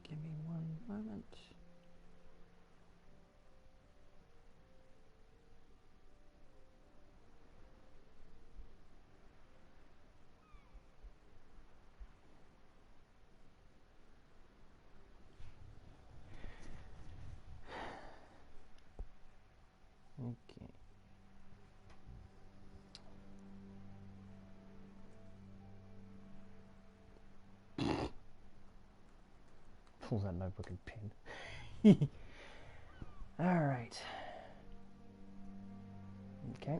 Give me one moment. Okay. Pulls out notebook and pen. Alright. Okay,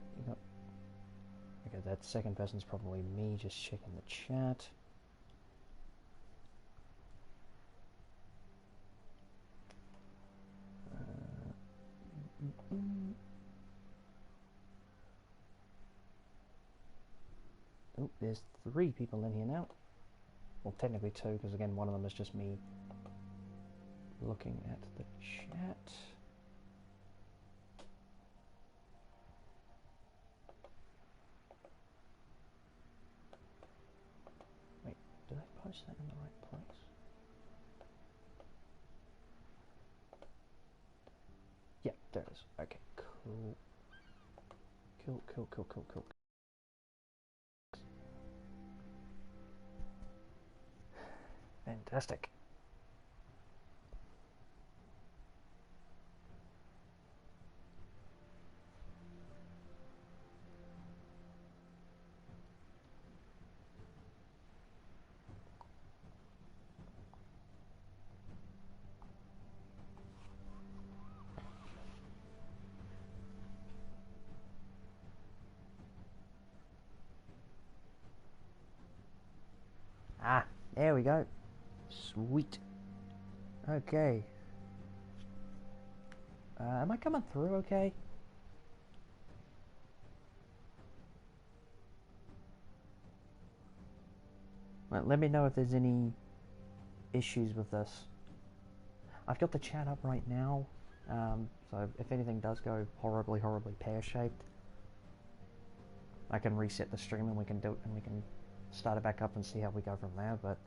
okay, that second person's probably me just checking the chat. Oh, there's 3 people in here now. Well, technically 2, because again, one of them is just me looking at the chat. Wait, did I post that in the right place? Yeah, there it is. Okay, cool. Cool. Fantastic. Ah, there we go. Sweet. Okay. Am I coming through okay? Well, let me know if there's any issues with this. I've got the chat up right now, so if anything does go horribly pear-shaped, I can reset the stream and we can start it back up and see how we go from there, but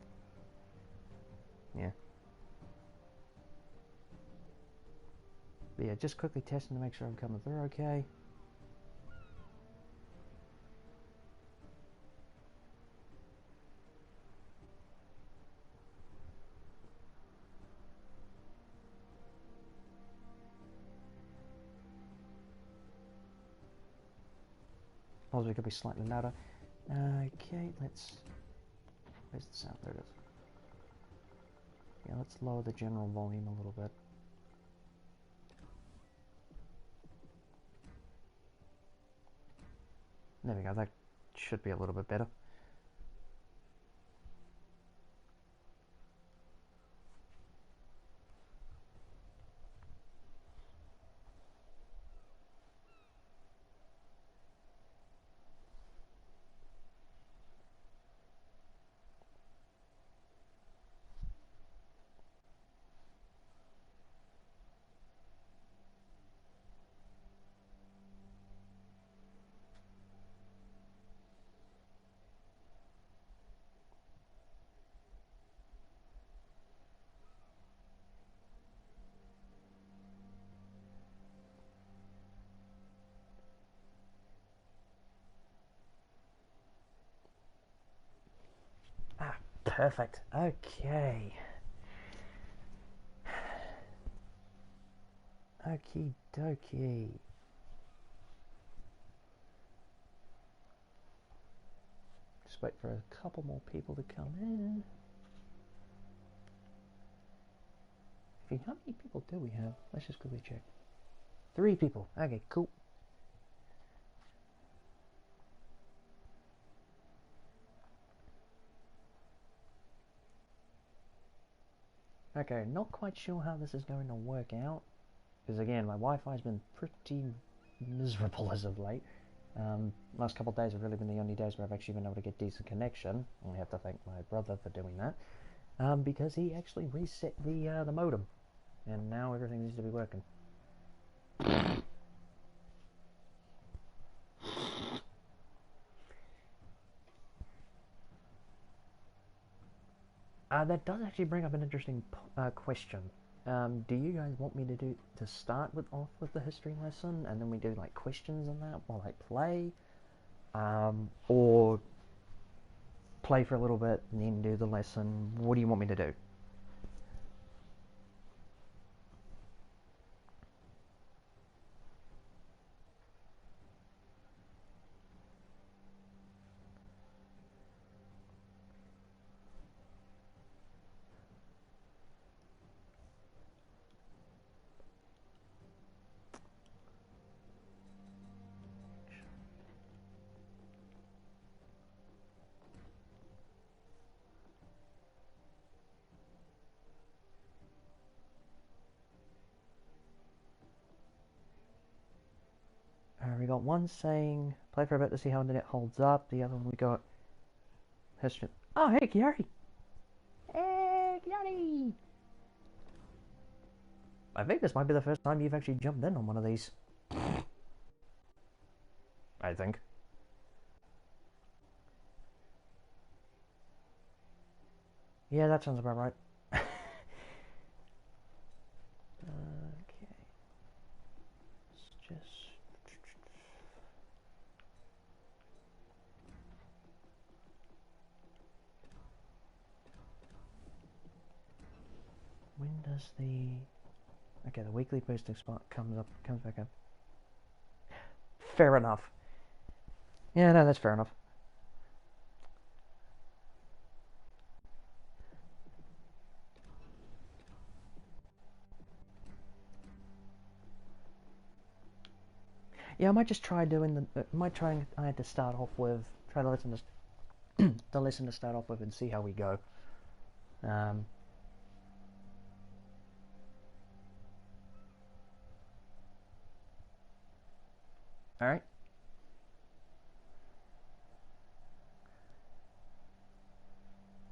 yeah. But yeah, just quickly testing to make sure I'm coming through okay. Possibly could be slightly louder. Okay, where's the sound? There it is. Yeah, let's lower the general volume a little bit. There we go, that should be a little bit better. Ah, perfect. Okay. Okie dokie. Just wait for a couple more people to come in. How many people do we have? Let's just quickly check. 3 people. Okay, cool. Okay, not quite sure how this is going to work out. Because again, my Wi-Fi's been pretty miserable as of late. Last couple of days have really been the only days where I've actually been able to get decent connection. And I have to thank my brother for doing that. Because he actually reset the modem. And now everything needs to be working. That does actually bring up an interesting question. Do you guys want me to start off with the history lesson, and then we do like questions and that while I play, or play for a little bit and then do the lesson? What do you want me to do? We got one saying play for a bit to see how the net holds up. The other one we got history. Oh, hey, Kiari! Hey, Kiari! I think this might be the first time you've actually jumped in on one of these. I think. Yeah, that sounds about right. Okay. Let's just... When does the... Okay, the weekly boosting spot comes back up. Fair enough. Yeah, no, that's fair enough. Yeah, I might just try doing the... I had to start off with... Try to listen to... the lesson to start off with and see how we go. Alright.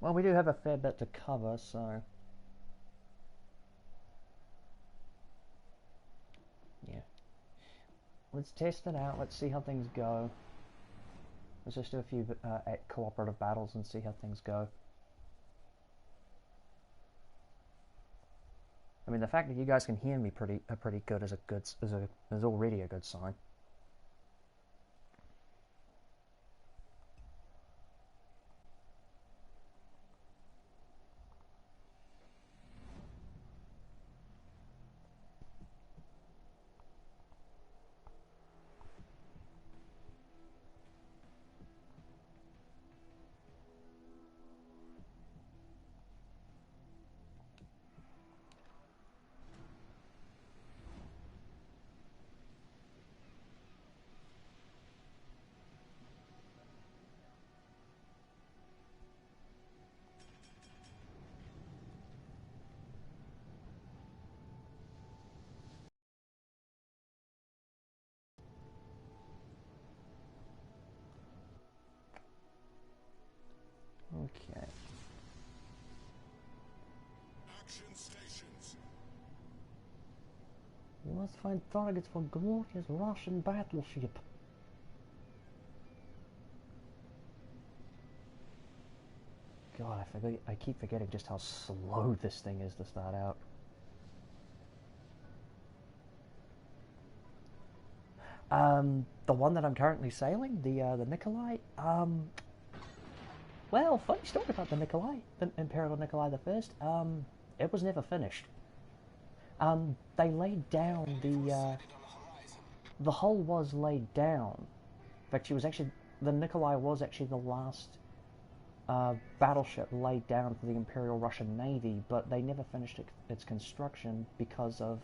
Well, we do have a fair bit to cover, so... Yeah. Let's test it out, let's see how things go. Let's just do a few cooperative battles and see how things go. I mean, the fact that you guys can hear me pretty good is already a good sign. Okay. Action stations. You must find targets for glorious Russian battleship. God, I keep forgetting just how slow this thing is to start out. The one that I'm currently sailing, the Nikolai. Well, funny story about the Nikolai, the Imperial Nikolai the First. It was never finished. They laid down the hull was laid down. In fact, the Nikolai was actually the last battleship laid down for the Imperial Russian Navy, but they never finished its construction because of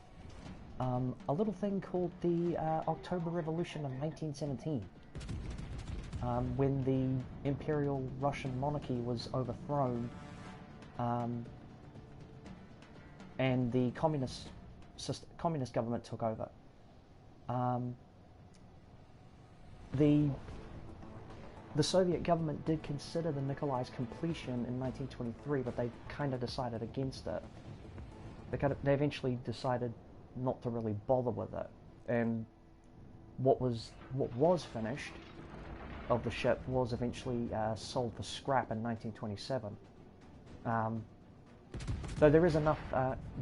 a little thing called the October Revolution of 1917. When the Imperial Russian monarchy was overthrown, and the communist government took over. The Soviet government did consider the Nikolai's completion in 1923, but they kind of decided against it. They eventually decided not to really bother with it, and what was finished of the ship was eventually sold for scrap in 1927. Though there is enough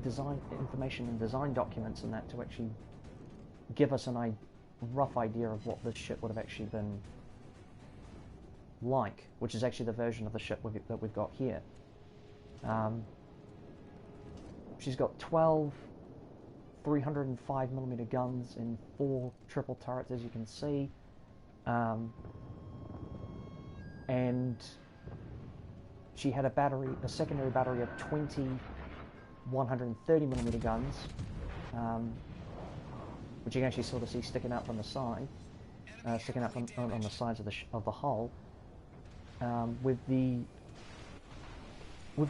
design information and design documents in that to actually give us a rough idea of what this ship would have actually been like, which is actually the version of the ship that we've got here. She's got 12 305mm guns in 4 triple turrets, as you can see, and she had a secondary battery of 20 130mm guns, which you can actually sort of see sticking out from the side, sticking out on the sides of the hull, with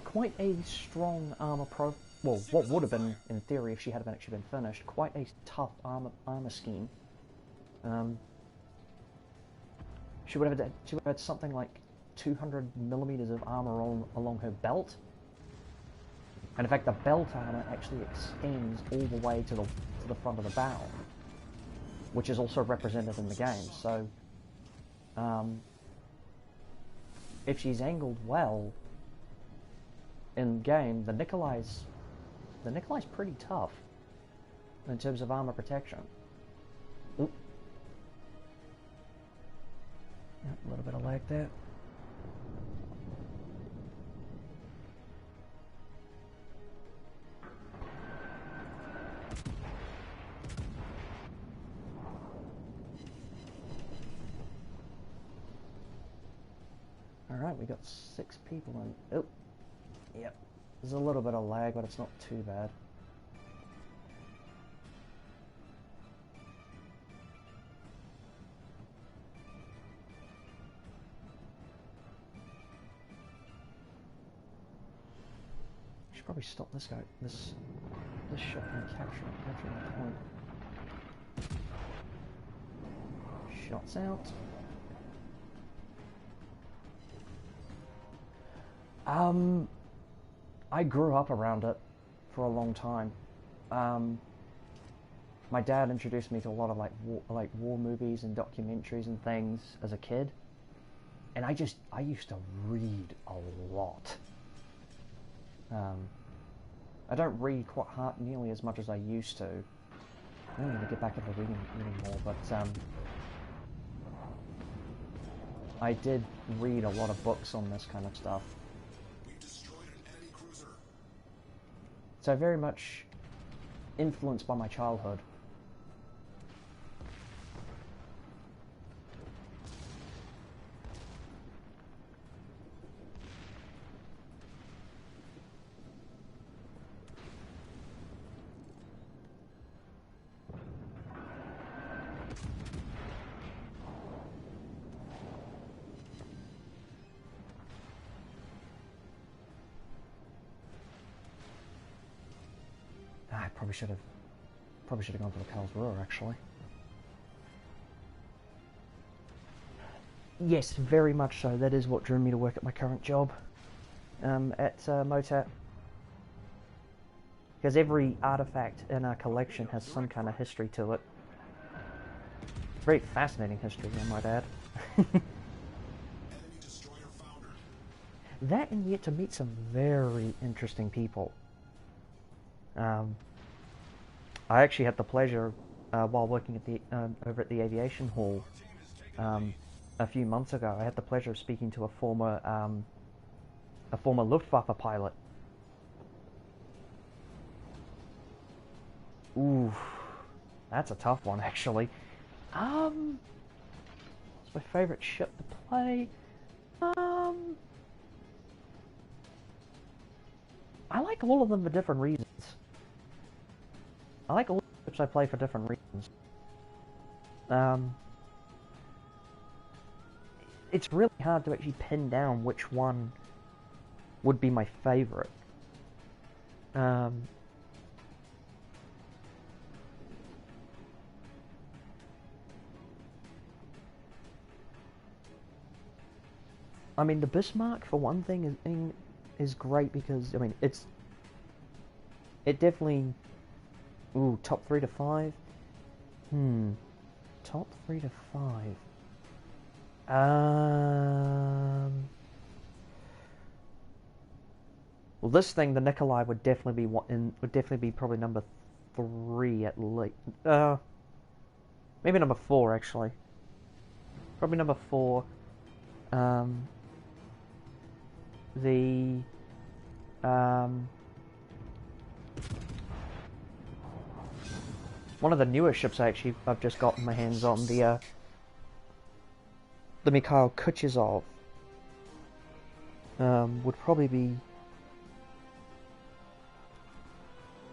quite a strong armor profile. Well, what would have been, in theory, if she had actually been finished, quite a tough armor scheme. She would have had something like 200mm of armor along her belt, and in fact, the belt armor actually extends all the way to the front of the bow, which is also represented in the game. So, if she's angled well in game, the Nikolai's pretty tough in terms of armor protection. Oop. Yeah, a little bit of lag there. Alright, we got 6 people in. Oh, yep. There's a little bit of lag, but it's not too bad. Should probably stop this guy, this ship from capturing the point. Shots out. I grew up around it for a long time. My dad introduced me to a lot of like war movies and documentaries and things as a kid, and I used to read a lot. I don't read quite nearly as much as I used to. I don't need to get back into reading more, but I did read a lot of books on this kind of stuff. So very much influenced by my childhood. I probably should have gone for the Karlsruhe, actually. Yes, very much so. That is what drew me to work at my current job at Motat. Because every artifact in our collection has some kind of history to it. Very fascinating history, I might add. That, and yet to meet some very interesting people. I actually had the pleasure, while working at the over at the aviation hall a few months ago, I had the pleasure of speaking to a former Luftwaffe pilot. Ooh, that's a tough one, actually. It's my favorite ship to play. I like all of them for different reasons. I like all the ships I play for different reasons. It's really hard to actually pin down which one would be my favorite. I mean, the Bismarck, for one thing, is great because, I mean, it definitely... Ooh, top 3 to 5? Top 3 to 5. Well, this thing, the Nikolai, would definitely be probably number 3 at least. Maybe number 4 actually. Probably number 4. Um, the one of the newer ships I've just gotten my hands on, the Mikhail Kutuzov, would probably be,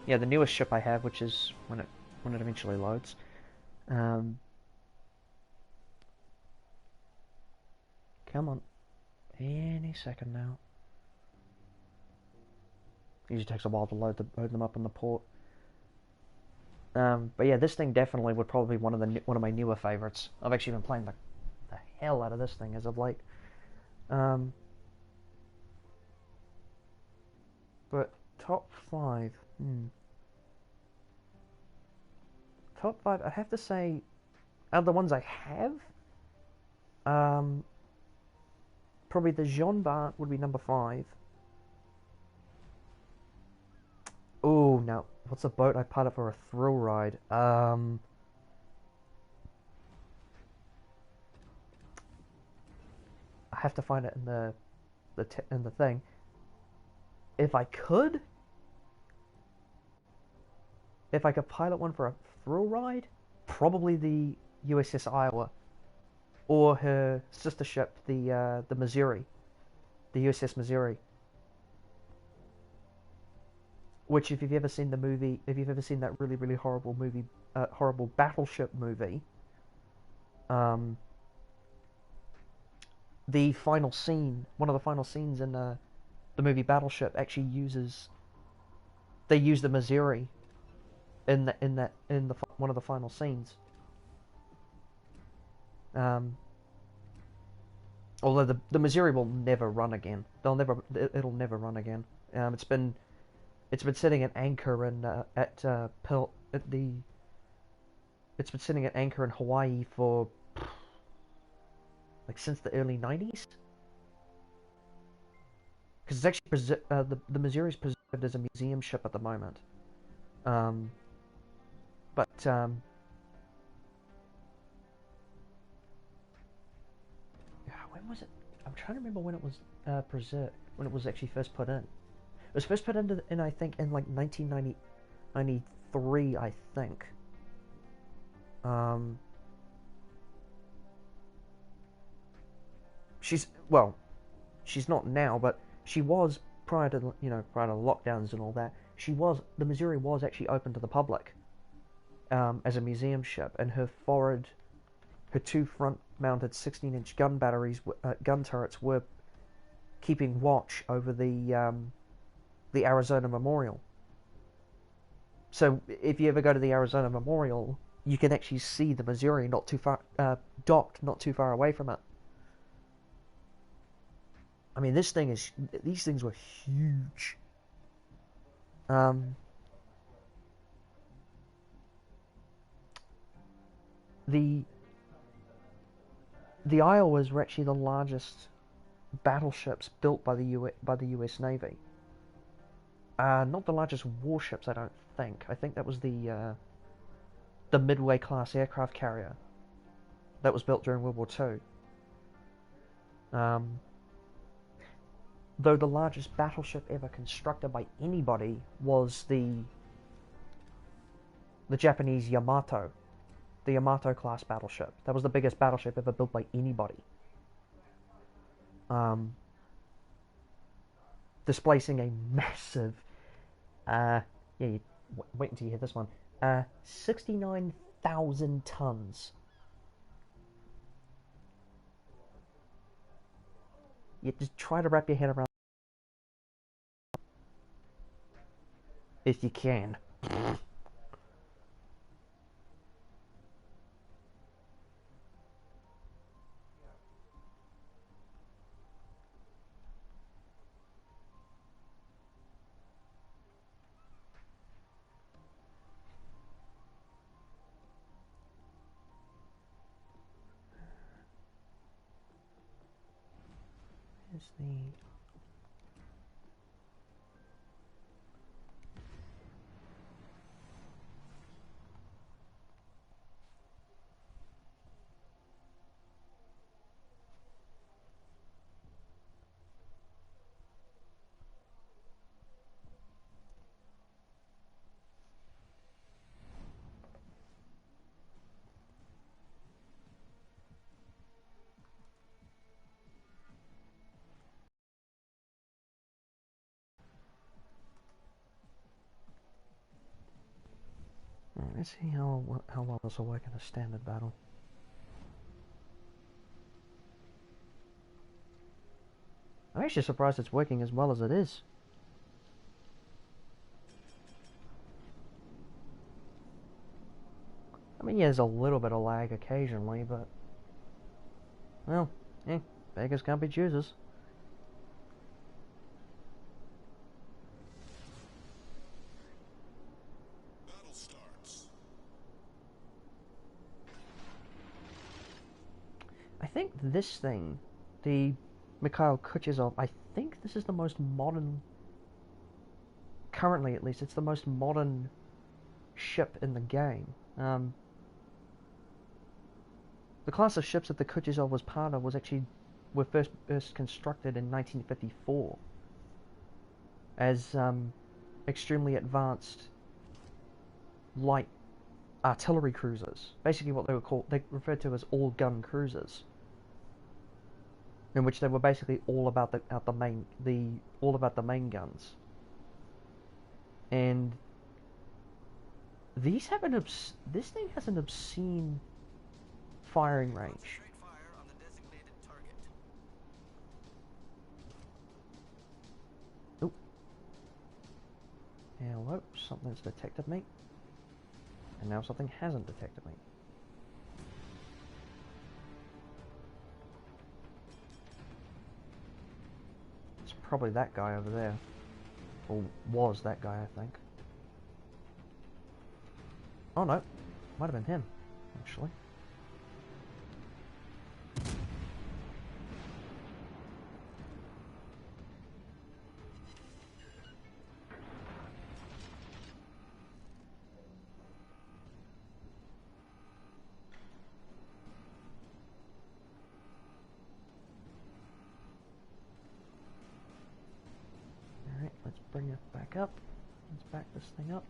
yeah, the newest ship I have, which is when it eventually loads. Come on, any second now. Usually takes a while to load them up in the port. But yeah, this thing definitely would probably be one of my newer favorites. I've actually been playing the hell out of this thing as of late. But top 5, top 5. I have to say, out of the ones I have, probably the Jean Bart would be number 5. Oh, now what's a boat I pilot for a thrill ride? I have to find it in the thing. If I could pilot one for a thrill ride, probably the USS Iowa, or her sister ship, the Missouri, the USS Missouri. Which, if you've ever seen that really, really horrible movie, horrible battleship movie, the final scene, one of the final scenes in the movie Battleship, actually they use the Missouri in one of the final scenes. Although the Missouri will never run again. It'll never run again. It's been sitting at anchor it's been sitting at anchor in Hawaii for like since the early 90s. Because it's actually the Missouri's preserved as a museum ship at the moment. When was it? I'm trying to remember when it was preserved, when it was actually first put in. It was first put in I think in like 1993, I think. She's not now, but she was prior to lockdowns and all that. The Missouri was actually open to the public as a museum ship, and her 2 front-mounted 16-inch gun turrets were keeping watch over the Arizona Memorial. So if you ever go to the Arizona Memorial, you can actually see the Missouri not too far docked, not too far away from it. I mean, these things were huge. The Iowas were actually the largest battleships built by the U.S. Navy. Not the largest warships, I don't think. I think that was the Midway class aircraft carrier that was built during World War II. Though the largest battleship ever constructed by anybody was the Japanese Yamato, the Yamato class battleship. That was the biggest battleship ever built by anybody. Displacing a massive, wait until you hear this one, 69,000 tons. You just try to wrap your head around if you can. Here's the... Let's see how well this will work in a standard battle. I'm actually surprised it's working as well as it is. I mean, yeah, there's a little bit of lag occasionally, but... Well, beggars can't be choosers. Battle starts. I think this thing, the Mikhail Kuchezov, I think this is the most modern... Currently, at least, it's the most modern ship in the game. The class of ships that the Kuchezov was part of were first constructed in 1954 as extremely advanced light artillery cruisers. Basically, what they referred to as all-gun cruisers, in which they were basically all about the main guns. And this thing has an obscene firing range. Oh. Hello, something's detected me. And now something hasn't detected me. It's probably that guy over there. Or was that guy, I think. Oh no, might have been him, actually. Alright, let's bring it back up. Let's back this thing up.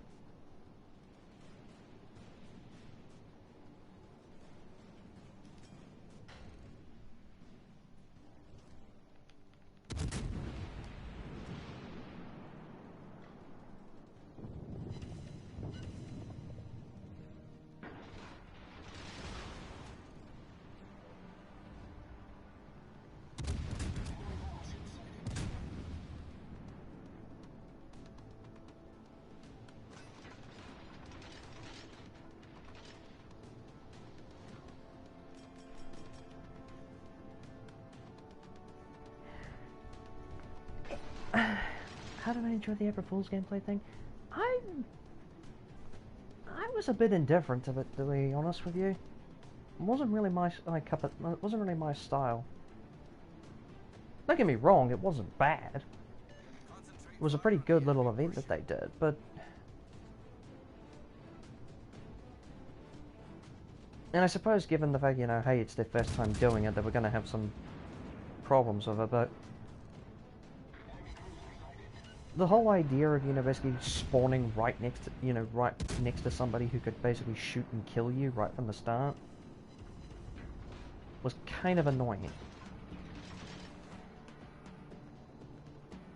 How did I enjoy the April Fool's gameplay thing? I was a bit indifferent to it, to be honest with you. It wasn't really my it wasn't really my style. Don't get me wrong, it wasn't bad. It was a pretty good little event that they did, but and I suppose given the fact, you know, hey, it's their first time doing it, that we're going to have some problems with it, but the whole idea of, you know, basically spawning right next to somebody who could basically shoot and kill you right from the start was kind of annoying.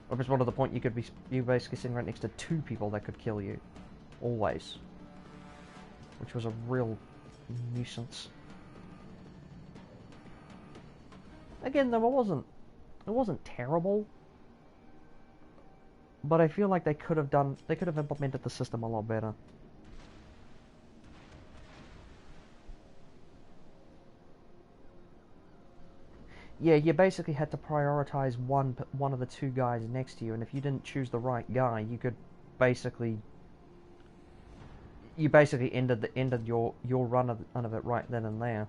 Or just one to the point you're basically sitting right next to two people that could kill you, always, which was a real nuisance. Again, though, it wasn't terrible. But I feel like they could have implemented the system a lot better. Yeah, you basically had to prioritize one of the two guys next to you, and if you didn't choose the right guy, you basically ended your run of it right then and there.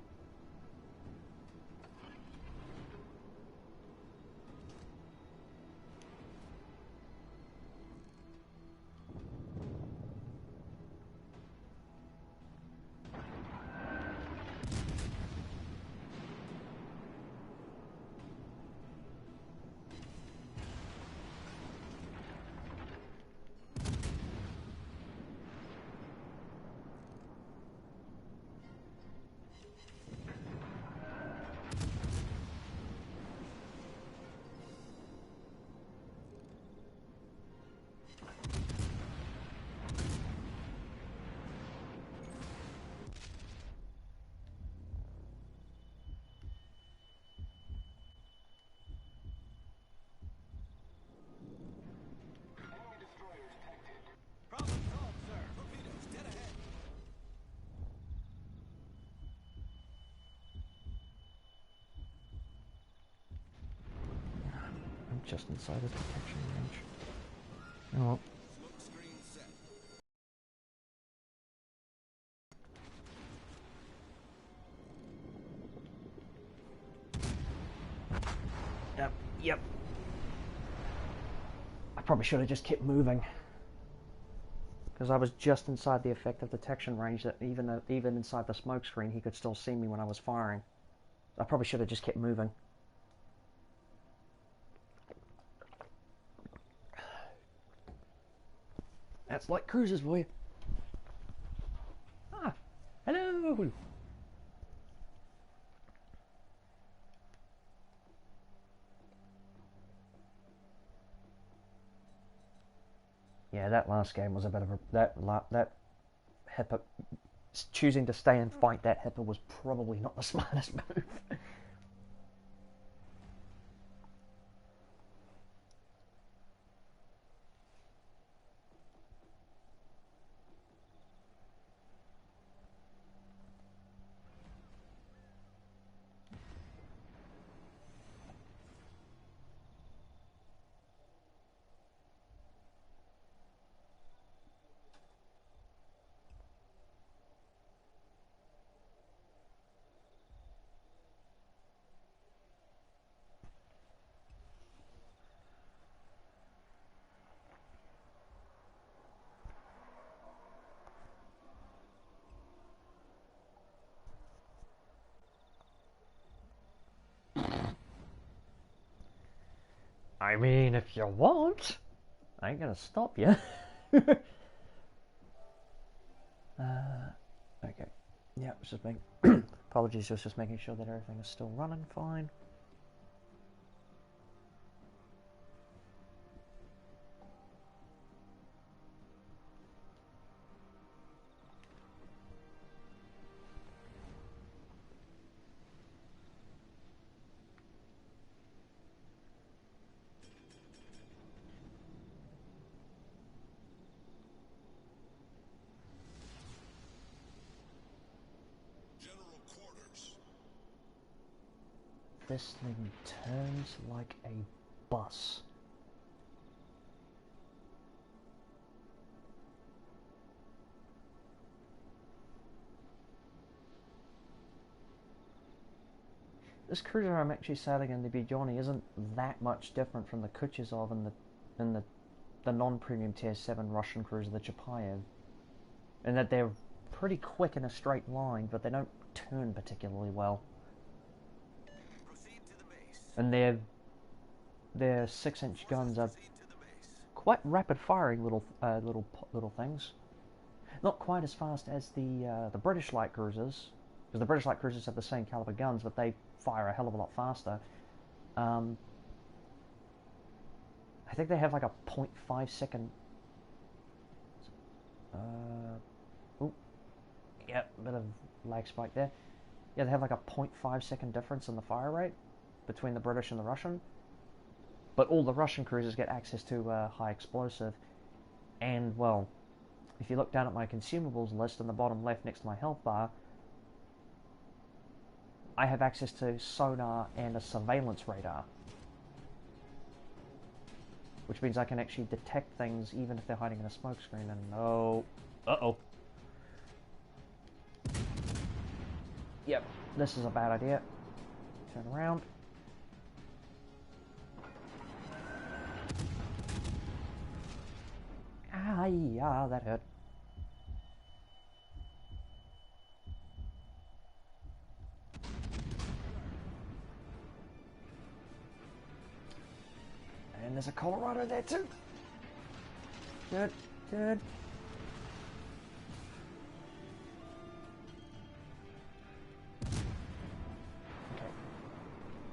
just inside the detection range. Oh well. Smoke screen set. Yep. I probably should have just kept moving. Because I was just inside the effective detection range that even inside the smoke screen he could still see me when I was firing. I probably should have just kept moving. That's like cruisers for you. Ah, hello. Yeah, that last game was a bit of a that Hipper choosing to stay and fight that Hipper was probably not the smartest move. I mean, if you want, I ain't gonna stop you. Okay. Yeah, it's just making apologies. Just making sure that everything is still running fine. General quarters. This thing turns like a bus. This cruiser I'm actually sailing in the Be Johnny isn't that much different from the Kuchezov and the non-premium tier 7 Russian cruiser, the Chapayev. In that they're pretty quick in a straight line, but they don't turn particularly well. Proceed to the base. And their 6-inch guns are Proceed to the base. quite rapid-firing little things. Not quite as fast as the British light cruisers, because the British light cruisers have the same caliber guns, but they fire a hell of a lot faster. I think they have like a 0.5 second. Oh, yeah, bit of lag spike there. Yeah, they have like a 0.5 second difference in the fire rate between the British and the Russian. But all the Russian cruisers get access to high explosive, and well, if you look down at my consumables list in the bottom left next to my health bar, I have access to sonar and a surveillance radar, which means I can actually detect things even if they're hiding in a smoke screen. And uh-oh. Yep, this is a bad idea. Turn around. Ah, yeah, that hurt. And there's a Colorado there too. Good. Okay.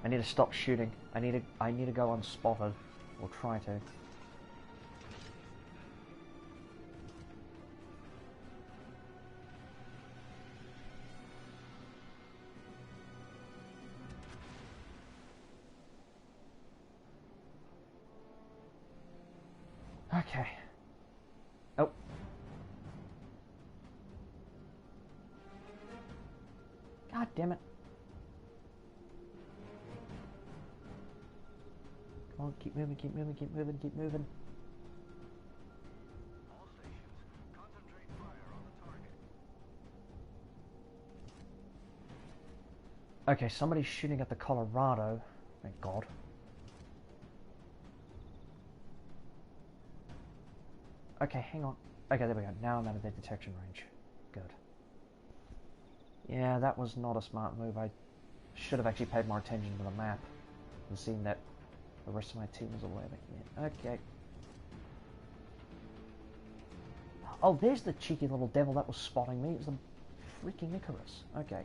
I need to stop shooting. I need to go unspotted, or try to. Okay. Oh. God damn it. on, keep moving, keep moving, keep moving, keep moving. All stations, concentrate fire on the target. Okay, somebody's shooting at the Colorado. Thank God. Okay, hang on. Okay, there we go. Now I'm out of their detection range. Good. Yeah, that was not a smart move. I should have actually paid more attention to the map and seen that the rest of my team was aware of it. Yeah, okay. Oh, there's the cheeky little devil that was spotting me. It was the freaking Icarus. Okay.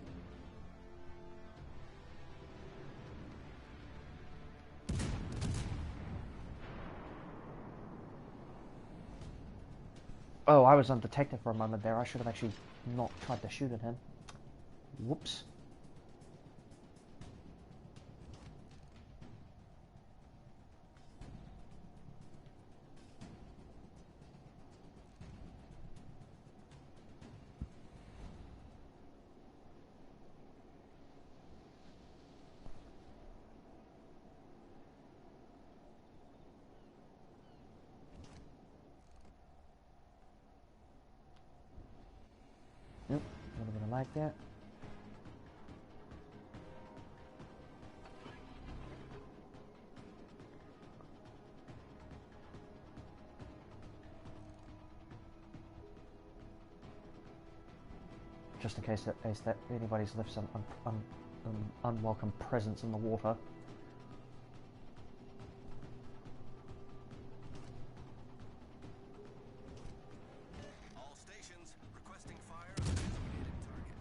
Oh, I was undetected for a moment there. I should have actually not tried to shoot at him. Whoops. Yep, a little bit of lag there. Just in case that anybody's left some unwelcome presence in the water. All stations, requesting fire on designated target.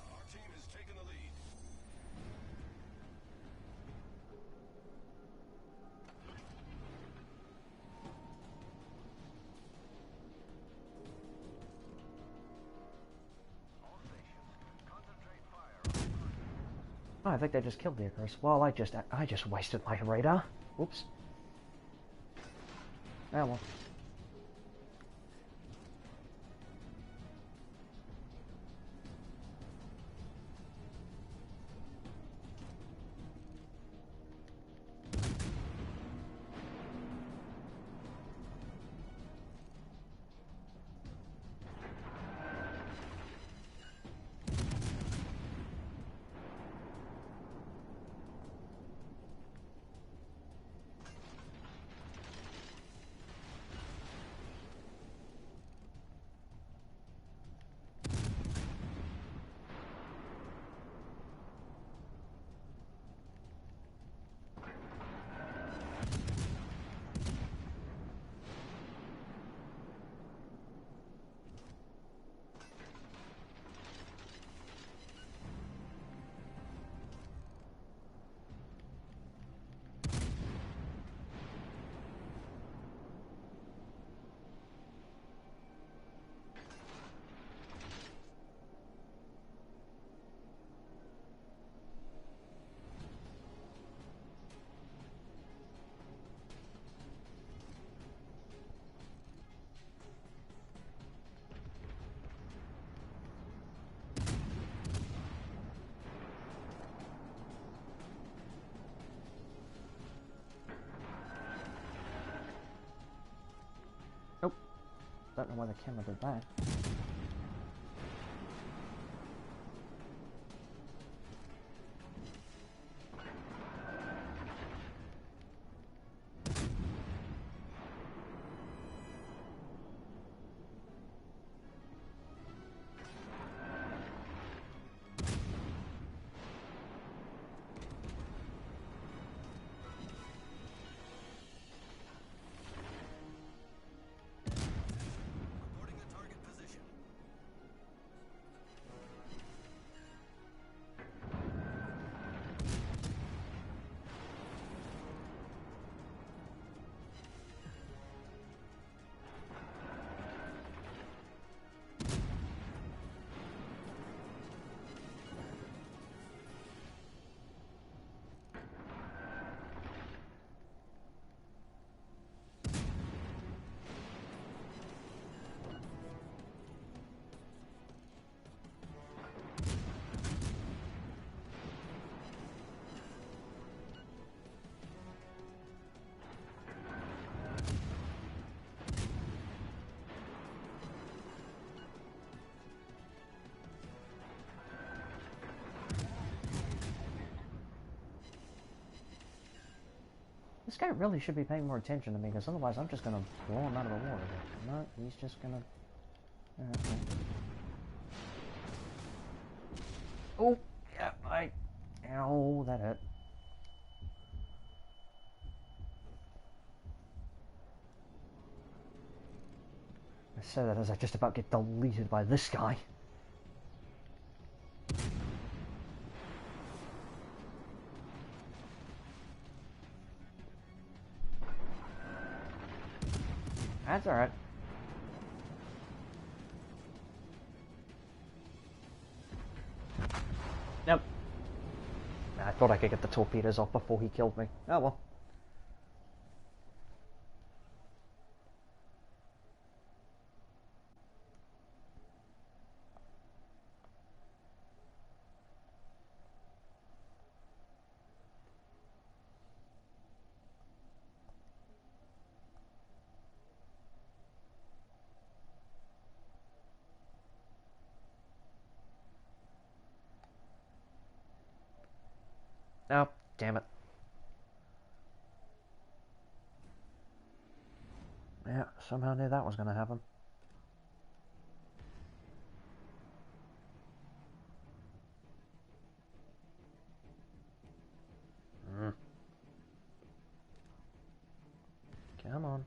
Our team has taken the lead. All stations, concentrate fire on the target. Oh, I think they just killed the Icarus. Well, I just wasted my radar. Whoops. Ah, well. Nope. Don't know why the camera did that. This guy really should be paying more attention to me, because otherwise I'm just gonna blow him out of the water. But no, he's just gonna... Okay. Oh, yeah, Ow, that hurt. I say that as I just about get deleted by this guy. That's alright. Nope. I thought I could get the torpedoes off before he killed me. Oh well. Oh, damn it. Yeah, somehow knew that was going to happen. Mm. Come on.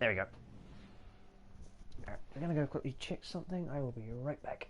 There we go. Alright, we're going to go quickly check something. I will be right back.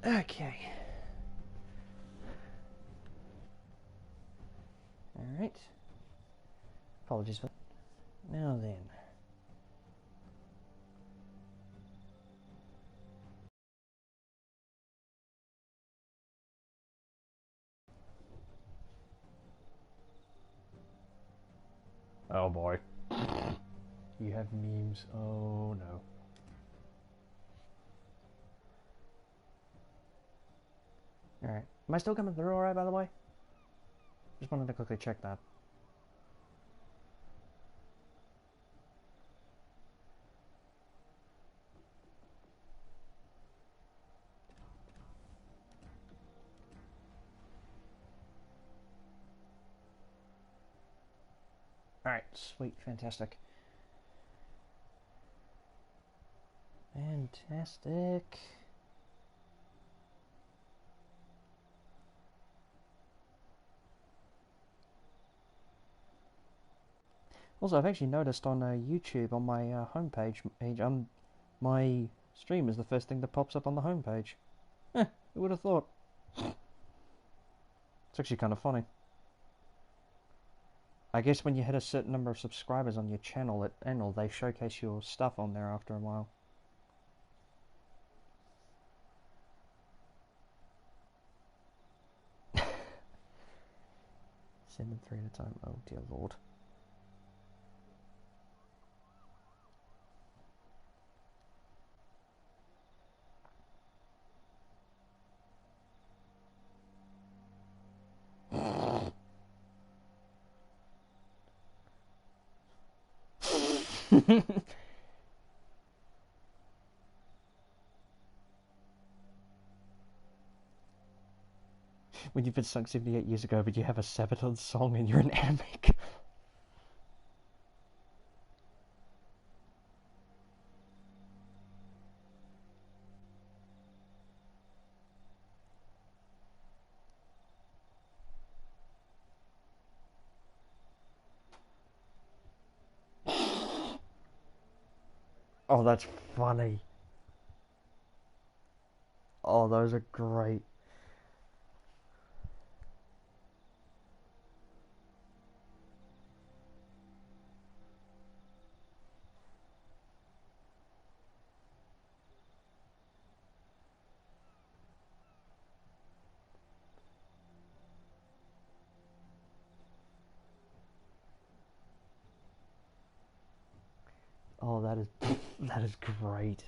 Okay. Alright. Apologies for that. Now then. Oh boy. You have memes. Oh no. Alright. Am I still coming through alright, by the way? Just wanted to quickly check that. Alright, sweet, fantastic. Fantastic. Also, I've actually noticed on YouTube, on my homepage, my stream is the first thing that pops up on the homepage. Who would have thought? It's actually kind of funny. I guess when you hit a certain number of subscribers on your channel, they showcase your stuff on there after a while. Send them 3 at a time. Oh dear lord. When you've been sunk 78 years ago, but you have a Sabaton song and you're an Amic. Oh, that's funny. Oh, those are great. Oh, that is that is great.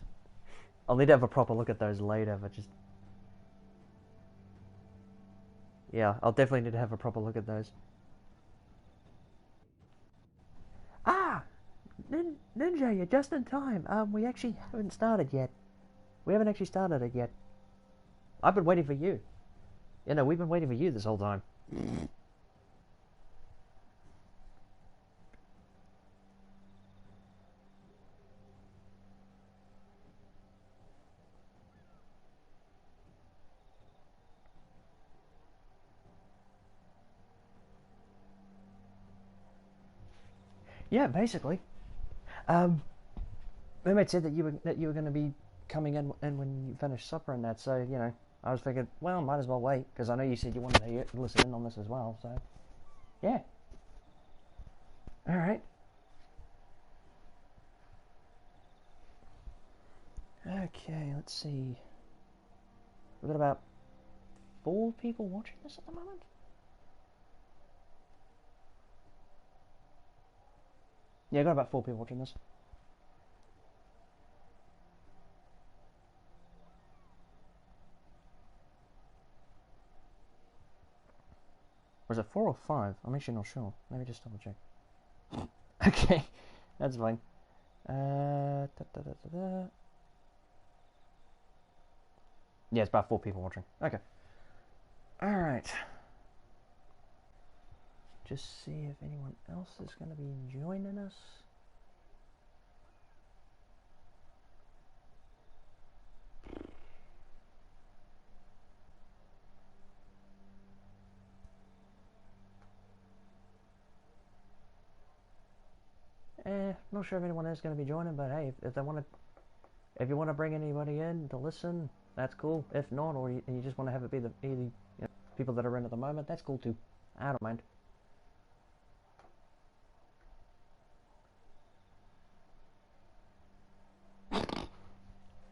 I'll need to have a proper look at those later, but just yeah, I'll definitely need to have a proper look at those. Ah, Ninja, you're just in time. We actually haven't started yet. We haven't actually started it yet. I've been waiting for you. You know, we've been waiting for you this whole time. Yeah, basically. Um, Mermaid said that you were going to be coming in and when you finish supper and that. So you know, I was thinking, well, might as well wait because I know you said you wanted to listen in on this as well. So yeah. All right. Okay, let's see. We've got about 4 people watching this at the moment. Yeah, I've got about 4 people watching this. Or is it 4 or 5? I'm actually not sure. Let me just double check. Okay, that's fine. Da, da, da, da, da. Yeah, it's about 4 people watching. Okay. Alright. Just see if anyone else is going to be joining us. Not sure if anyone is going to be joining, but hey, if you want to bring anybody in to listen, that's cool. If not, or you just want to have it be the people that are in at the moment, that's cool too. I don't mind.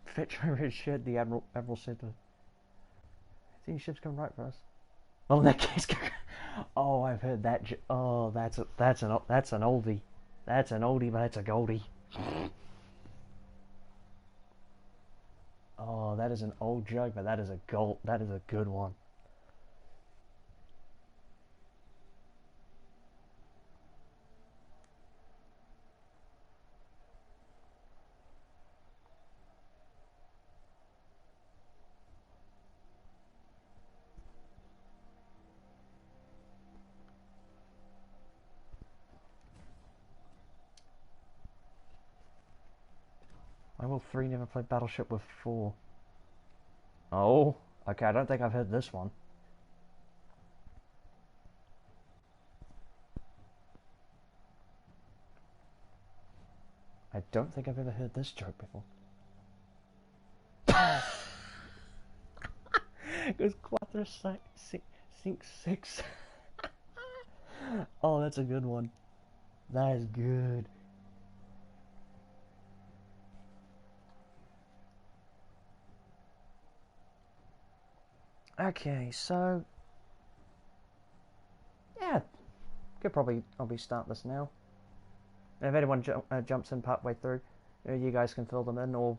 Fetch over his shirt, the Admiral said to... See, ship's coming right for us. Well, in that case... Oh, I've heard that... Oh, that's an oldie. That's an oldie, but that's a goldie. Oh, that is an old joke, but that is a gold... That is a good one. Why will 3 never play Battleship with 4? Oh, okay, I don't think I've heard this one. I don't think I've ever heard this joke before. Goes Quattro Sink 6. Oh, that's a good one. That is good. Okay, so... Yeah, could probably start this now. If anyone jumps in part way through, you guys can fill them in, or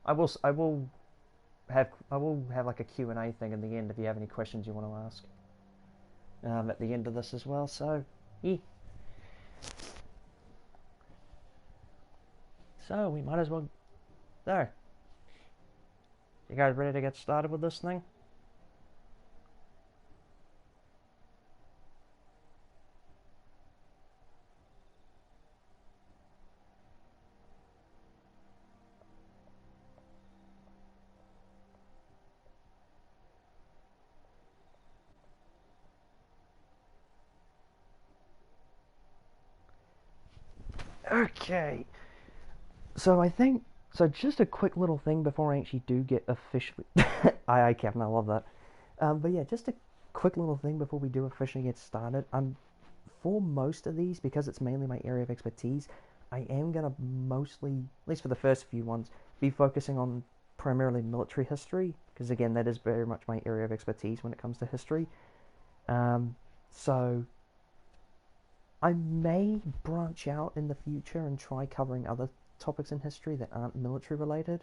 I will have like a Q&A thing in the end if you have any questions you want to ask. At the end of this as well. So, yeah. So we might as well. There. You guys ready to get started with this thing? Okay. So I think just a quick little thing before I actually do get officially. Aye, Kevin, I love that. But yeah, just a quick little thing before we do officially get started. For most of these, because it's mainly my area of expertise, I am gonna mostly, at least for the first few ones, be focusing on primarily military history, because again, that is very much my area of expertise when it comes to history. So I may branch out in the future and try covering other topics in history that aren't military related,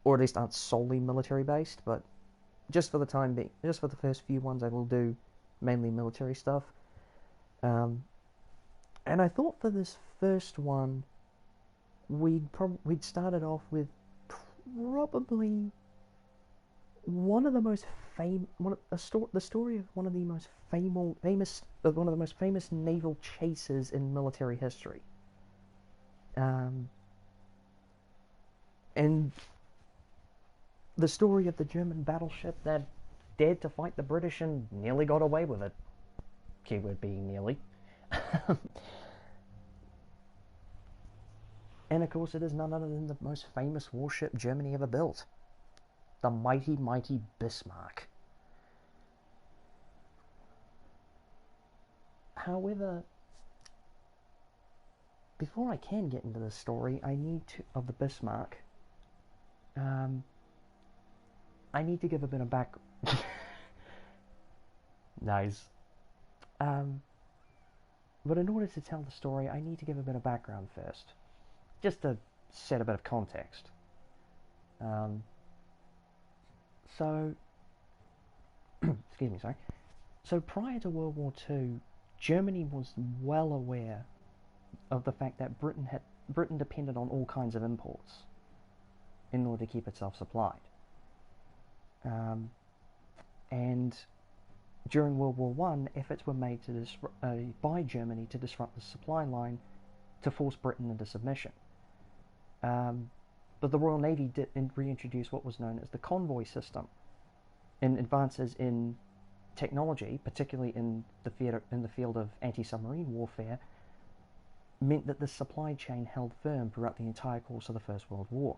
or at least aren't solely military based. But just for the time being, just for the first few ones, I will do mainly military stuff. And I thought for this first one, we'd started off with probably one of the most the story of one of the most famous naval chases in military history. And the story of the German battleship that dared to fight the British and nearly got away with it. Keyword being nearly. And of course, it is none other than the most famous warship Germany ever built. The mighty, mighty Bismarck. However, before I can get into the story, of the Bismarck, I need to give a bit of back. Nice. But in order to tell the story, I need to give a bit of background first, just to set a bit of context. So, excuse me, sorry. So prior to World War II, Germany was well aware of the fact that Britain depended on all kinds of imports in order to keep itself supplied. And during World War I, efforts were made by Germany to disrupt the supply line to force Britain into submission. But the Royal Navy did reintroduce what was known as the convoy system, and advances in technology, particularly in the field of anti-submarine warfare, meant that the supply chain held firm throughout the entire course of the First World War.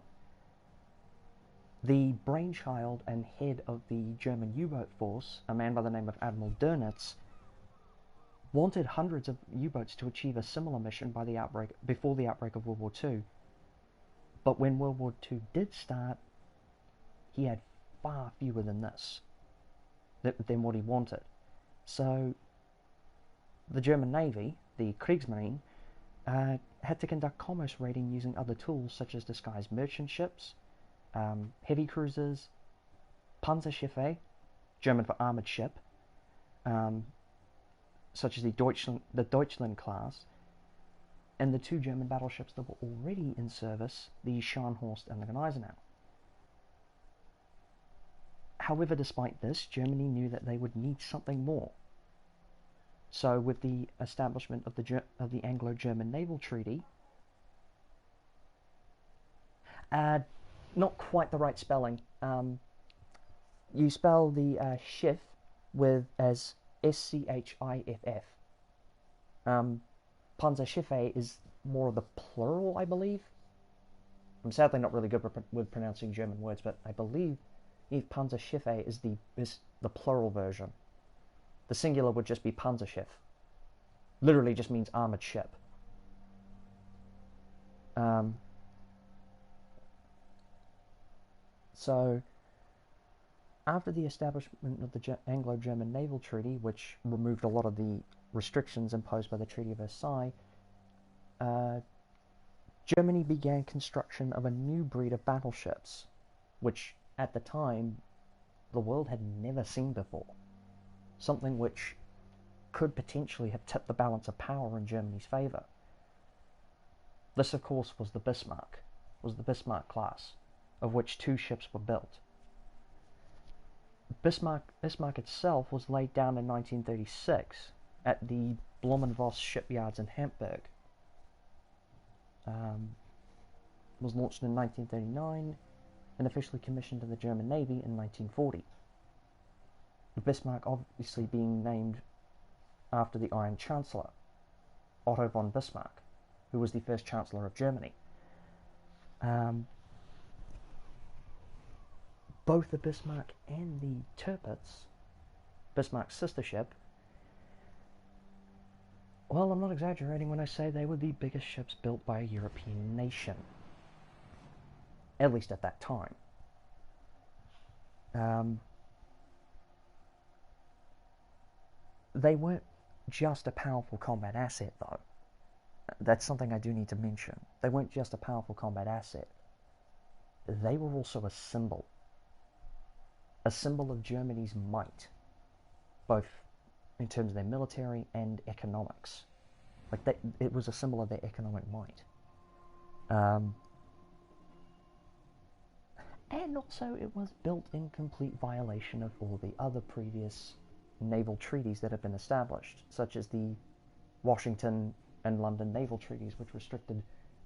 The brainchild and head of the German U-boat force, a man by the name of Admiral Dönitz, wanted hundreds of U-boats to achieve a similar mission before the outbreak of World War II. But when World War II did start, he had far fewer than what he wanted. So the German Navy, the Kriegsmarine, had to conduct commerce raiding using other tools such as disguised merchant ships, heavy cruisers, Panzerschiffe, German for armoured ship, such as the Deutschland class, and the two German battleships that were already in service, the Scharnhorst and the Gneisenau. However, despite this, Germany knew that they would need something more. So, with the establishment of the Anglo-German Naval Treaty, not quite the right spelling. You spell the Schiff as Schiff. Panzerschiffe is more of the plural, I believe. I'm sadly not really good with pronouncing German words, but I believe Panzerschiffe is the plural version. The singular would just be Panzerschiff. Literally just means armored ship. So, after the establishment of the Anglo-German Naval Treaty, which removed a lot of the restrictions imposed by the Treaty of Versailles, Germany began construction of a new breed of battleships, which at the time the world had never seen before. Something which could potentially have tipped the balance of power in Germany's favour. This, of course, was the Bismarck class, of which two ships were built. Bismarck itself was laid down in 1936 at the Blumenvoss shipyards in Hamburg. Was launched in 1939 and officially commissioned in the German Navy in 1940. Bismarck obviously being named after the Iron Chancellor, Otto von Bismarck, who was the first Chancellor of Germany. Both the Bismarck and the Tirpitz, Bismarck's sister ship, well, I'm not exaggerating when I say they were the biggest ships built by a European nation, at least at that time. They weren't just a powerful combat asset, though. That's something I do need to mention. They weren't just a powerful combat asset. They were also a symbol of Germany's might, both in terms of their military and economics. It was a symbol of their economic might. And also it was built in complete violation of all the other previous naval treaties that have been established, such as the Washington and London naval treaties, which restricted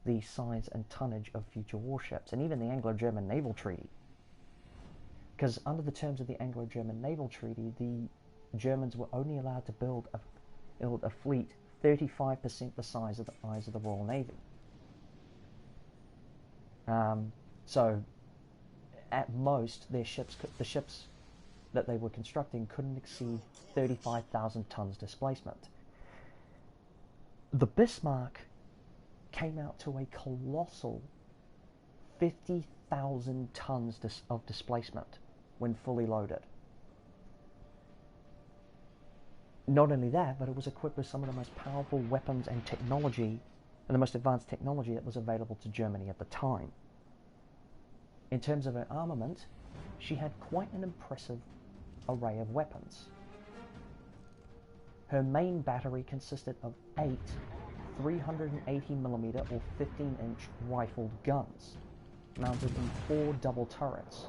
the size and tonnage of future warships, and even the Anglo-German Naval Treaty. Because under the terms of the Anglo-German Naval Treaty, the Germans were only allowed to build a fleet 35% the size of the Royal Navy. So, at most, the ships that they were constructing couldn't exceed 35,000 tons displacement. The Bismarck came out to a colossal 50,000 tons of displacement when fully loaded. Not only that, but it was equipped with some of the most powerful weapons and technology, and the most advanced technology that was available to Germany at the time. In terms of her armament, she had quite an impressive array of weapons. Her main battery consisted of 8 380mm or 15-inch rifled guns, mounted in 4 double turrets,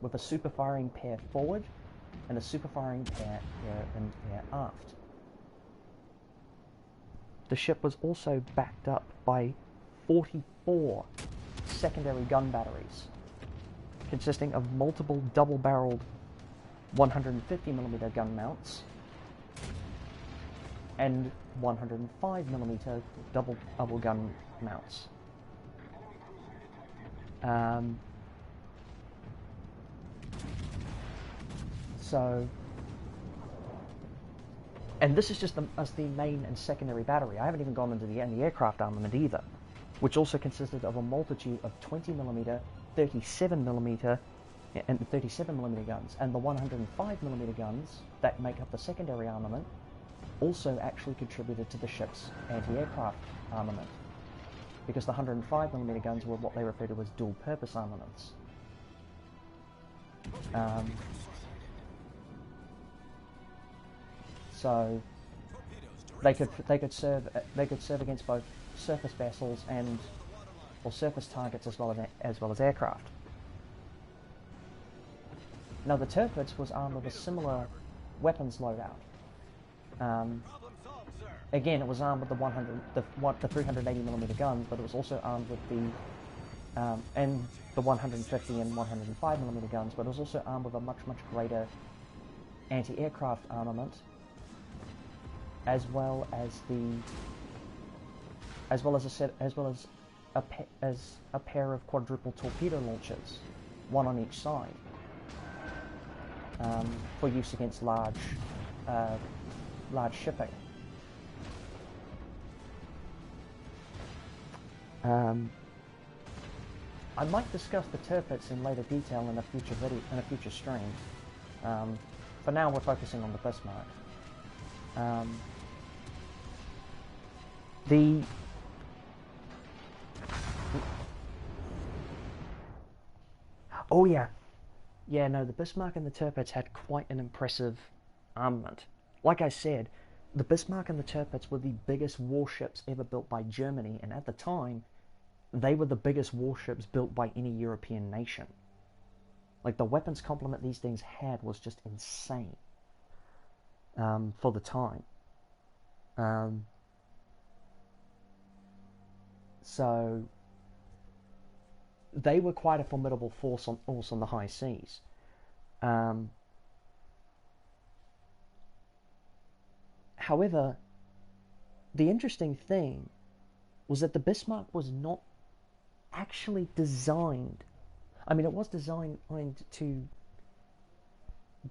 with a super-firing pair forward and a super-firing pair aft. The ship was also backed up by 44 secondary gun batteries, consisting of multiple double-barreled 150mm gun mounts and 105mm double gun mounts. So, and this is just the main and secondary battery. I haven't even gone into the anti-aircraft armament either, which also consisted of a multitude of 20mm, 37mm, and 37mm guns, and the 105mm guns that make up the secondary armament also actually contributed to the ship's anti-aircraft armament, because the 105mm guns were what they refer to as dual-purpose armaments. So they could serve against both surface vessels or surface targets as well as aircraft. Now the Tirpitz was armed with a similar weapons loadout. Again, it was armed with the 380mm guns, but it was also armed with and the 150 and 105mm guns, but it was also armed with a much greater anti-aircraft armament, as well as a pair of quadruple torpedo launchers, one on each side, for use against large shipping. I might discuss the Tirpitz in later detail in a future stream. For now, we're focusing on the Bismarck. Oh yeah, no, the Bismarck and the Tirpitz had quite an impressive armament. Like I said, the Bismarck and the Tirpitz were the biggest warships ever built by Germany, and at the time, they were the biggest warships built by any European nation. Like, the weapons complement these things had was just insane for the time. So they were quite a formidable force on the high seas. However, the interesting thing was that the Bismarck was not actually designed. I mean, it was designed to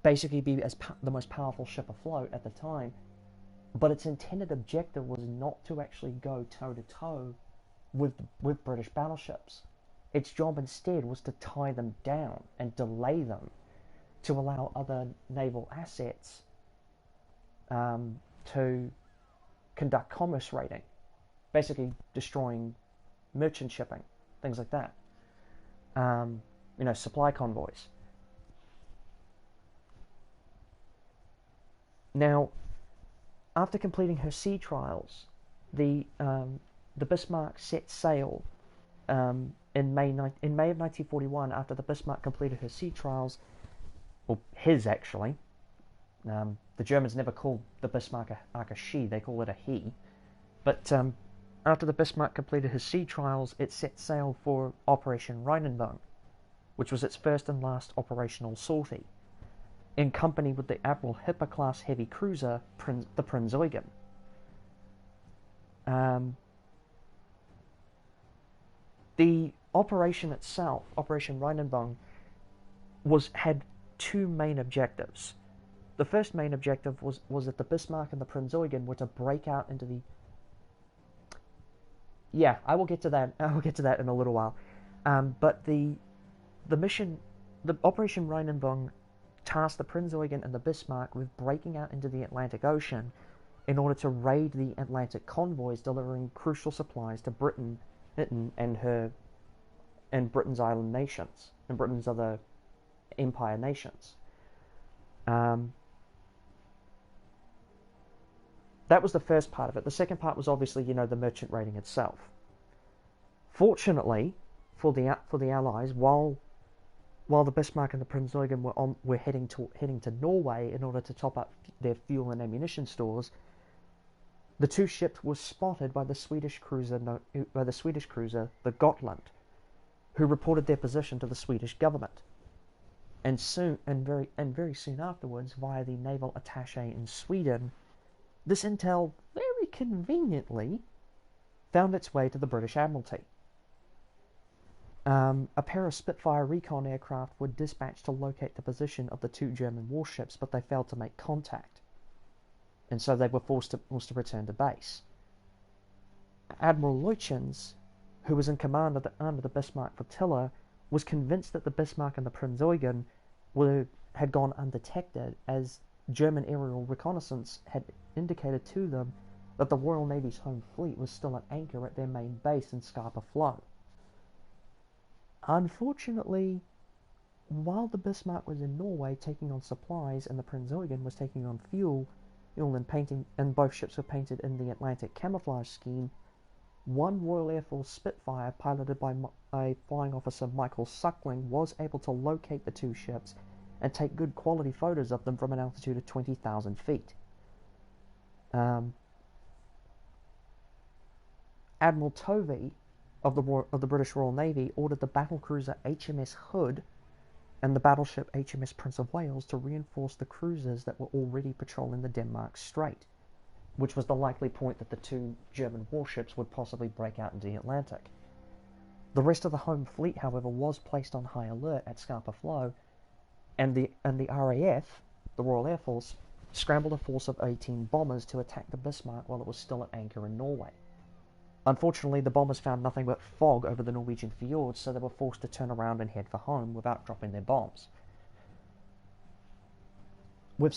basically be the most powerful ship afloat at the time, but its intended objective was not to actually go toe-to-toe with British battleships. Its job instead was to tie them down and delay them to allow other naval assets to conduct commerce raiding, basically destroying merchant shipping, things like that. Supply convoys. Now, after completing her sea trials, the Bismarck set sail in May of 1941. After the Bismarck completed her sea trials, well, his actually. The Germans never called the Bismarck a she; they call it a he. But after the Bismarck completed his sea trials, it set sail for Operation Rheinenbogen, which was its first and last operational sortie, in company with the Admiral Hipper-class heavy cruiser, the Prinz Eugen. The operation itself, Operation Rheinenbogen, had two main objectives. The first main objective was that the Bismarck and the Prinz Eugen were to break out into the... Yeah, I will get to that in a little while. But the mission, the Operation Rheinenbogen, tasked the Prinz Eugen and the Bismarck with breaking out into the Atlantic Ocean in order to raid the Atlantic convoys delivering crucial supplies to Britain and Britain's island nations and Britain's other empire nations. That was the first part of it. The second part was obviously, the merchant raiding itself. Fortunately for the Allies, while the Bismarck and the Prinz Eugen were heading to Norway in order to top up their fuel and ammunition stores, the two ships were spotted by the Swedish cruiser, the Gotland, who reported their position to the Swedish government. And very soon afterwards, via the naval attaché in Sweden, this intel very conveniently found its way to the British Admiralty. A pair of Spitfire recon aircraft were dispatched to locate the position of the 2 German warships, but they failed to make contact, and so they were forced to return to base. Admiral Leuchens, who was in command under the Bismarck flotilla, was convinced that the Bismarck and the Prinz Eugen had gone undetected, as German aerial reconnaissance had indicated to them that the Royal Navy's home fleet was still at anchor at their main base in Scapa Flow. Unfortunately, while the Bismarck was in Norway taking on supplies and the Prinz Eugen was taking on fuel and both ships were painted in the Atlantic camouflage scheme, one Royal Air Force Spitfire, piloted by Flying Officer Michael Suckling, was able to locate the 2 ships and take good quality photos of them from an altitude of 20,000 feet. Admiral Tovey of the British Royal Navy ordered the battlecruiser HMS Hood and the battleship HMS Prince of Wales to reinforce the cruisers that were already patrolling the Denmark Strait, which was the likely point that the 2 German warships would possibly break out into the Atlantic. The rest of the home fleet, however, was placed on high alert at Scapa Flow, and the RAF, the Royal Air Force, scrambled a force of 18 bombers to attack the Bismarck while it was still at anchor in Norway. Unfortunately, the bombers found nothing but fog over the Norwegian fjords, so they were forced to turn around and head for home without dropping their bombs. With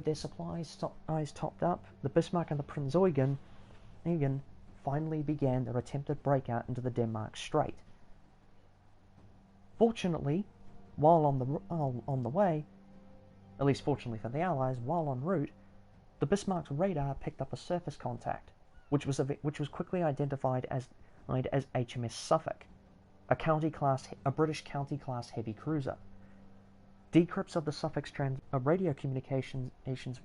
their supplies topped up, the Bismarck and the Prinz Eugen finally began their attempted breakout into the Denmark Strait. Fortunately, while on the way, at least fortunately for the Allies, while en route, the Bismarck's radar picked up a surface contact, which was quickly identified as HMS Suffolk, a British county-class heavy cruiser. Decrypts of the Suffolk's radio communications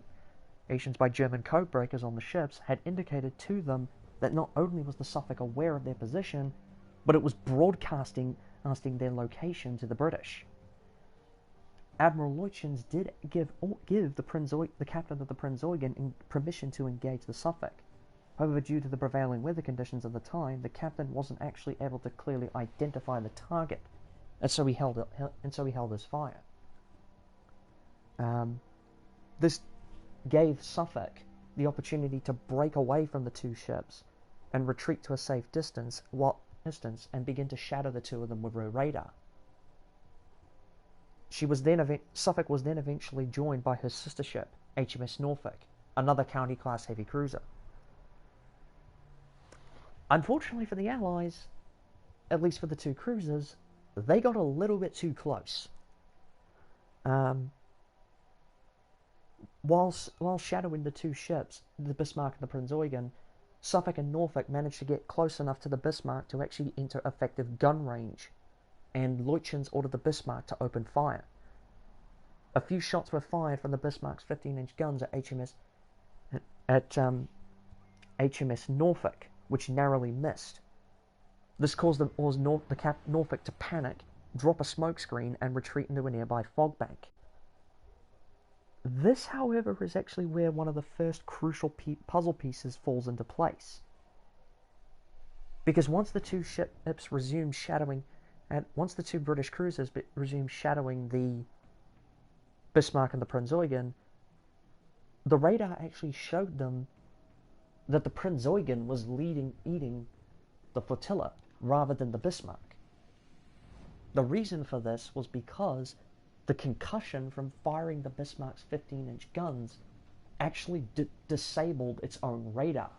by German codebreakers on the ships had indicated to them that not only was the Suffolk aware of their position, but it was broadcasting their location to the British. Admiral Leuchens did give the captain of the Prinz Eugen permission to engage the Suffolk. However, due to the prevailing weather conditions of the time, the captain wasn't actually able to clearly identify the target, and so he held his fire. This gave Suffolk the opportunity to break away from the 2 ships and retreat to a safe distance and begin to shadow the 2 of them with her radar. Suffolk was then eventually joined by her sister ship, HMS Norfolk, another county-class heavy cruiser. Unfortunately for the Allies, at least for the 2 cruisers, they got a little bit too close. While shadowing the 2 ships, the Bismarck and the Prinz Eugen, Suffolk and Norfolk managed to get close enough to the Bismarck to actually enter effective gun range, and Leuchens ordered the Bismarck to open fire. A few shots were fired from the Bismarck's 15-inch guns at HMS Norfolk, which narrowly missed. This caused Norfolk to panic, drop a smokescreen, and retreat into a nearby fog bank. This, however, is actually where one of the first crucial puzzle pieces falls into place. Because once the 2 ships resumed shadowing, and once the 2 British cruisers resumed shadowing the Bismarck and the Prinz Eugen, the radar actually showed them that the Prinz Eugen was eating the flotilla rather than the Bismarck. The reason for this was because the concussion from firing the Bismarck's 15-inch guns actually disabled its own radar.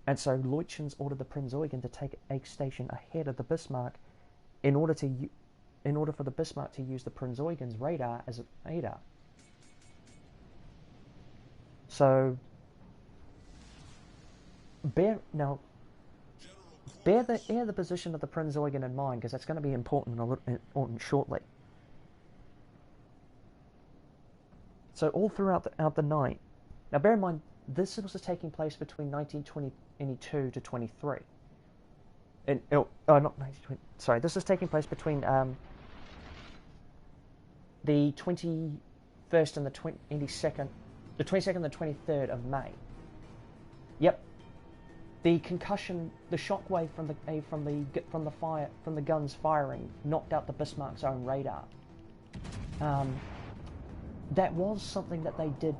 And so Leuchens ordered the Prinz Eugen to take a station ahead of the Bismarck in order for the Bismarck to use the Prinz Eugen's radar as a radar. So bear the position of the Prinz Eugen in mind, because that's going to be important shortly. So all throughout the night, now bear in mind, this was taking place between 1922 to 23. Not 1920. Sorry, this is taking place between the 21st and the 22nd, the 22nd and the 23rd of May. Yep. The concussion, the shockwave from the guns firing knocked out the Bismarck's own radar. That was something that they did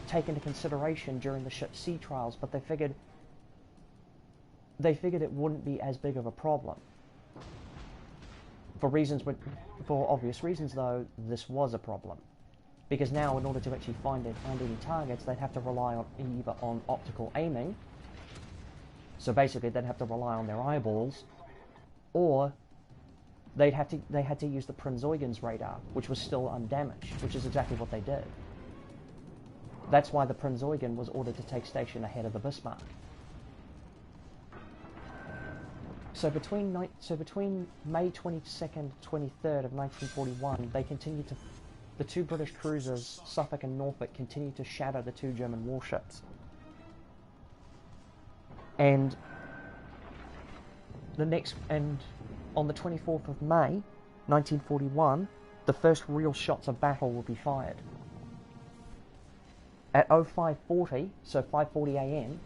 take into consideration during the ship's sea trials, but they figured it wouldn't be as big of a problem. For obvious reasons, though, this was a problem, because now, in order to actually find any targets, they'd have to rely on either on optical aiming. So basically, they'd have to rely on their eyeballs, or they had to use the Prinz Eugen's radar, which was still undamaged, which is exactly what they did. That's why the Prinz Eugen was ordered to take station ahead of the Bismarck. So between May 22nd, 23rd of 1941, the two British cruisers, Suffolk and Norfolk, continued to shadow the two German warships. And on the 24th of May, 1941, the first real shots of battle will be fired. At 0540, so 5:40 a.m.,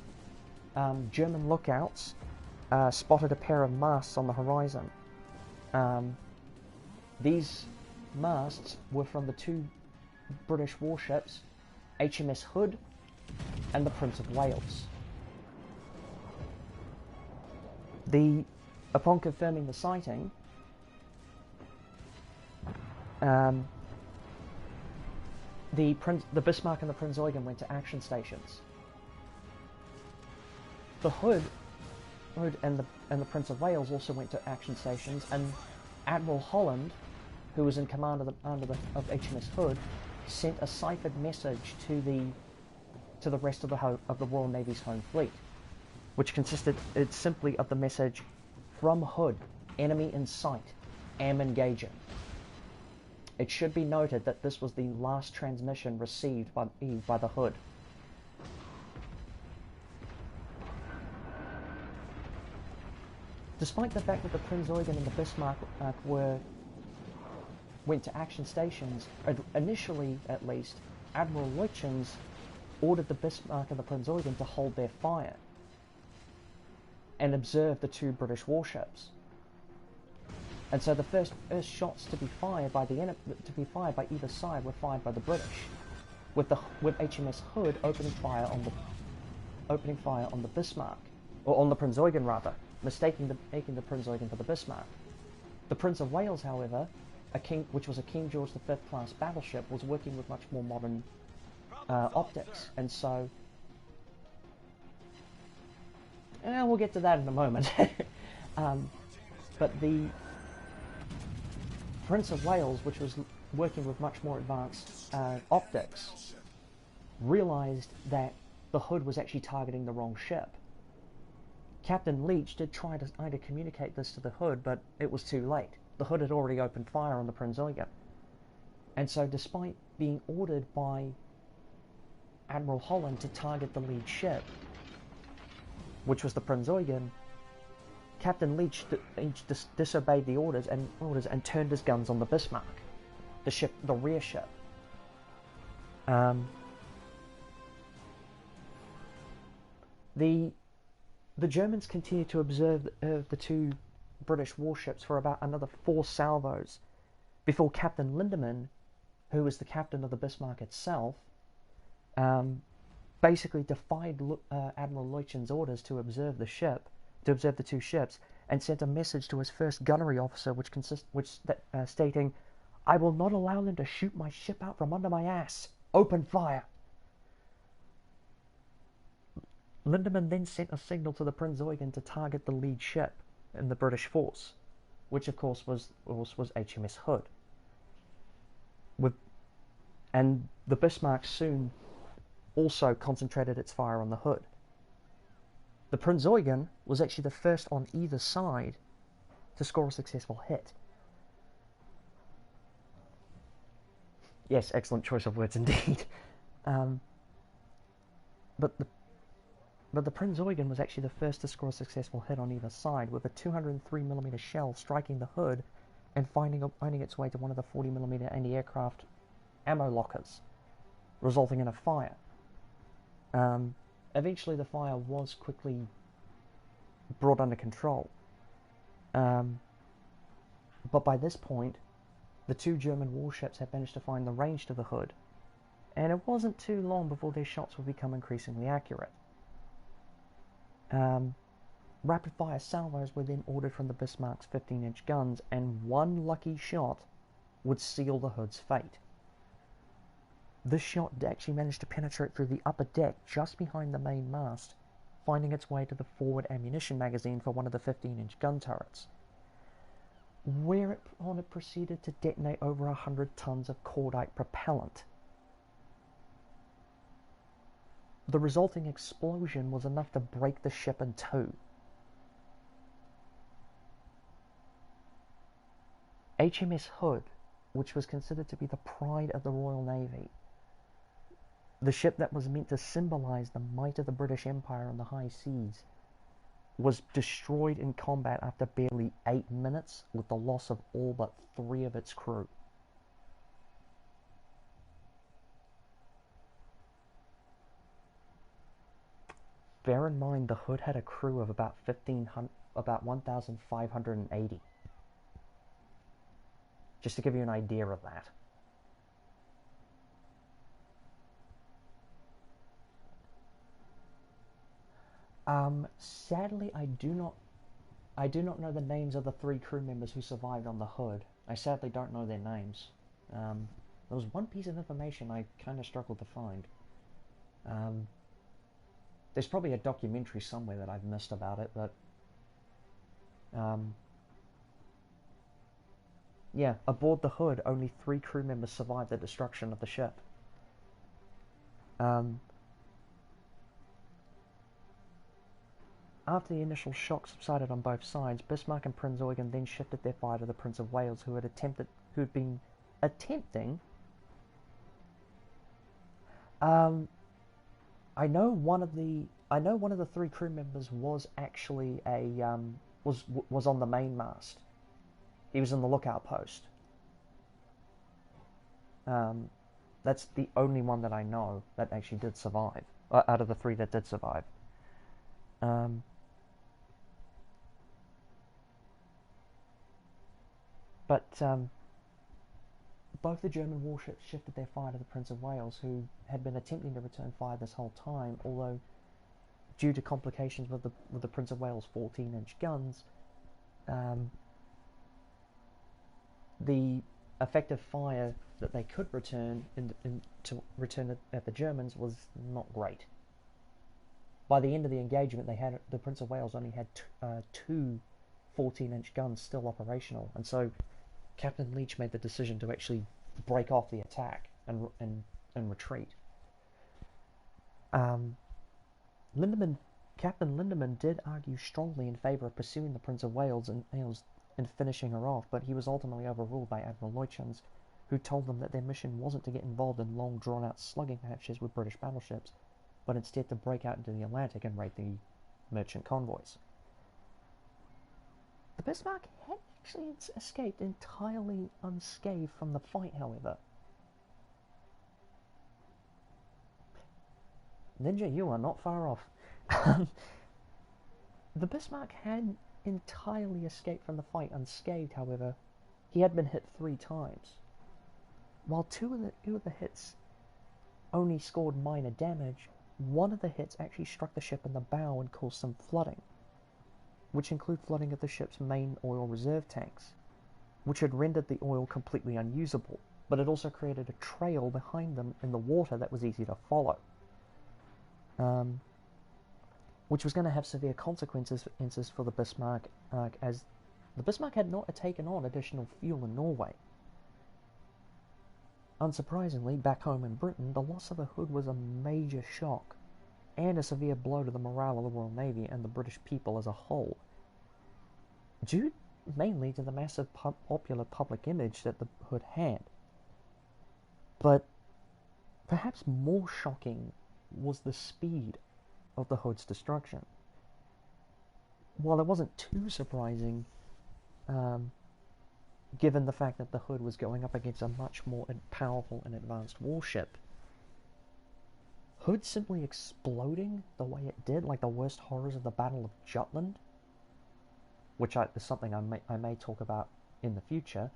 German lookouts spotted a pair of masts on the horizon. These masts were from the two British warships, HMS Hood and the Prince of Wales. Upon confirming the sighting, the Bismarck and the Prinz Eugen went to action stations. The Hood and the Prince of Wales also went to action stations, and Admiral Holland, who was in command of HMS Hood, sent a ciphered message to the rest of the Royal Navy's home fleet, which consisted simply of the message: "From Hood, enemy in sight, am engaging." It should be noted that this was the last transmission received by the Hood. Despite the fact that the Prinz Eugen and the Bismarck went to action stations, initially at least, Admiral Leuchens ordered the Bismarck and the Prinz Eugen to hold their fire and observe the two British warships. And so the first shots to be fired by either side were fired by the British, with HMS Hood opening fire on the Bismarck, or on the Prinz Eugen rather, mistaking the Prinz Eugen for the Bismarck. The Prince of Wales, however, which was a King George V class battleship, was working with much more modern optics, and so we'll get to that in a moment. But the Prince of Wales, which was working with much more advanced optics, realized that the Hood was actually targeting the wrong ship. Captain Leach did try to communicate this to the Hood, but it was too late. The Hood had already opened fire on the Prinz Eugen. And so despite being ordered by Admiral Holland to target the lead ship, which was the Prinz Eugen, Captain Leach disobeyed the orders and turned his guns on the Bismarck, the rear ship. The Germans continued to observe the two British warships for about another 4 salvos before Captain Lindemann, who was the captain of the Bismarck itself, basically defied Admiral Leuchten's orders to observe the two ships, and sent a message to his first gunnery officer, stating, "I will not allow them to shoot my ship out from under my ass. Open fire." Lindemann then sent a signal to the Prinz Eugen to target the lead ship in the British force, which of course was HMS Hood. And the Bismarck soon also concentrated its fire on the Hood. The Prinz Eugen was actually the first on either side to score a successful hit. Yes, excellent choice of words indeed. But the Prinz Eugen was actually the first to score a successful hit on either side, with a 203mm shell striking the Hood and finding its way to one of the 40mm anti-aircraft ammo lockers, resulting in a fire. eventually the fire was quickly brought under control. But by this point, the 2 German warships had managed to find the range to the hood, and it wasn't too long before their shots would become increasingly accurate. Rapid-fire salvos were then ordered from the Bismarck's 15-inch guns, and one lucky shot would seal the hood's fate. This shot actually managed to penetrate through the upper deck just behind the main mast, finding its way to the forward ammunition magazine for one of the 15-inch gun turrets, whereupon it proceeded to detonate over 100 tons of cordite propellant. The resulting explosion was enough to break the ship in two. HMS Hood, which was considered to be the pride of the Royal Navy, the ship that was meant to symbolize the might of the British Empire on the high seas, was destroyed in combat after barely 8 minutes, with the loss of all but 3 of its crew. Bear in mind, the Hood had a crew of about 1,580. Just to give you an idea of that. Sadly, I do not know the names of the 3 crew members who survived on the Hood. I sadly don't know their names. There was one piece of information I kind of struggled to find. There's probably a documentary somewhere that I've missed about it, but yeah, aboard the Hood, only 3 crew members survived the destruction of the ship. After the initial shock subsided on both sides, Bismarck and Prinz Eugen then shifted their fire to the Prince of Wales, who had been attempting. I know one of the 3 crew members was actually was on the main mast. He was in the lookout post. That's the only one that I know that actually did survive, out of the 3 that did survive. But both the German warships shifted their fire to the Prince of Wales, who had been attempting to return fire this whole time, although due to complications with the Prince of Wales 14-inch guns, the effective fire that they could return at the Germans was not great. By the end of the engagement, the Prince of Wales only had 2 14-inch guns still operational, and so Captain Leach made the decision to actually break off the attack and retreat. Captain Lindemann did argue strongly in favour of pursuing the Prince of Wales and finishing her off, but he was ultimately overruled by Admiral Leuchens, who told them that their mission wasn't to get involved in long drawn-out slugging matches with British battleships, but instead to break out into the Atlantic and raid the merchant convoys. The Bismarck had actually escaped entirely unscathed from the fight, however. Ninja, you are not far off. The Bismarck had entirely escaped from the fight unscathed, however. He had been hit 3 times. While two of the hits only scored minor damage, one of the hits actually struck the ship in the bow and caused some flooding, which include flooding of the ship's main oil reserve tanks, which had rendered the oil completely unusable, but it also created a trail behind them in the water that was easy to follow, which was going to have severe consequences for the Bismarck, as the Bismarck had not taken on additional fuel in Norway. Unsurprisingly, back home in Britain, the loss of the Hood was a major shock and a severe blow to the morale of the Royal Navy and the British people as a whole, due mainly to the massive popular public image that the Hood had. But perhaps more shocking was the speed of the Hood's destruction. While it wasn't too surprising, given the fact that the Hood was going up against a much more powerful and advanced warship, hood simply exploding the way it did, like the worst horrors of the Battle of Jutland, which is something I may talk about in the future,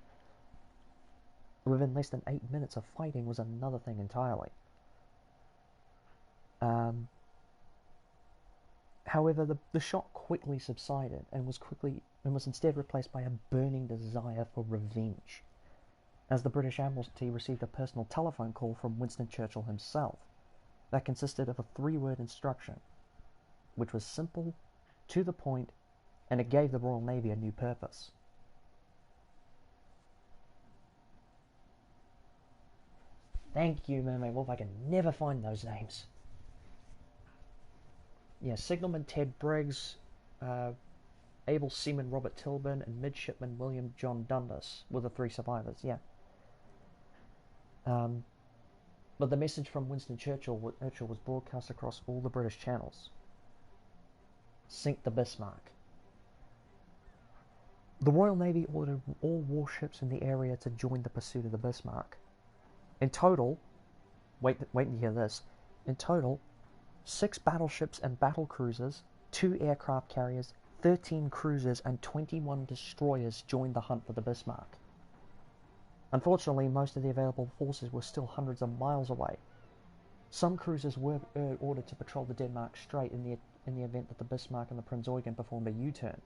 within less than 8 minutes of fighting was another thing entirely. However, the shock quickly subsided and was instead replaced by a burning desire for revenge, as the British Admiralty received a personal telephone call from Winston Churchill himself that consisted of a 3-word instruction, which was simple, to the point, and it gave the Royal Navy a new purpose. Thank you, Mermaid Wolf. I can never find those names. Yeah, Signalman Ted Briggs, able seaman Robert Tilburn, and midshipman William John Dundas were the 3 survivors, yeah. But the message from Winston Churchill was broadcast across all the British channels. Sink the Bismarck. The Royal Navy ordered all warships in the area to join the pursuit of the Bismarck. In total, wait to hear this, in total, 6 battleships and battle cruisers, 2 aircraft carriers, 13 cruisers, and 21 destroyers joined the hunt for the Bismarck. Unfortunately, most of the available forces were still hundreds of miles away. Some cruisers were ordered to patrol the Denmark Strait in the event that the Bismarck and the Prinz Eugen performed a U-turn.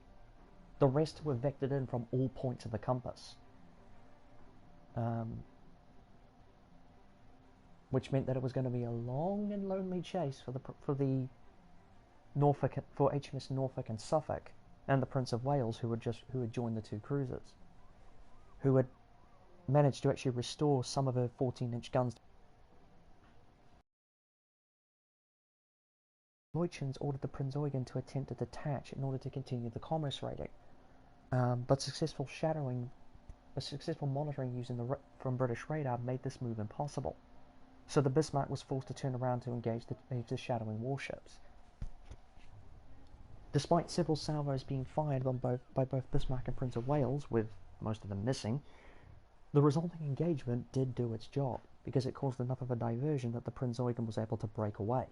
The rest were vectored in from all points of the compass, which meant that it was going to be a long and lonely chase for HMS Norfolk and Suffolk and the Prince of Wales, who had joined the 2 cruisers, who had managed to actually restore some of her 14-inch guns. Leuchens ordered the Prinz Eugen to attempt to detach in order to continue the commerce raiding, but successful monitoring from British radar made this move impossible. So the Bismarck was forced to turn around to engage the shadowing warships. Despite several salvos being fired by both Bismarck and Prince of Wales, with most of them missing, the resulting engagement did do its job, because it caused enough of a diversion that the Prinz Eugen was able to break away.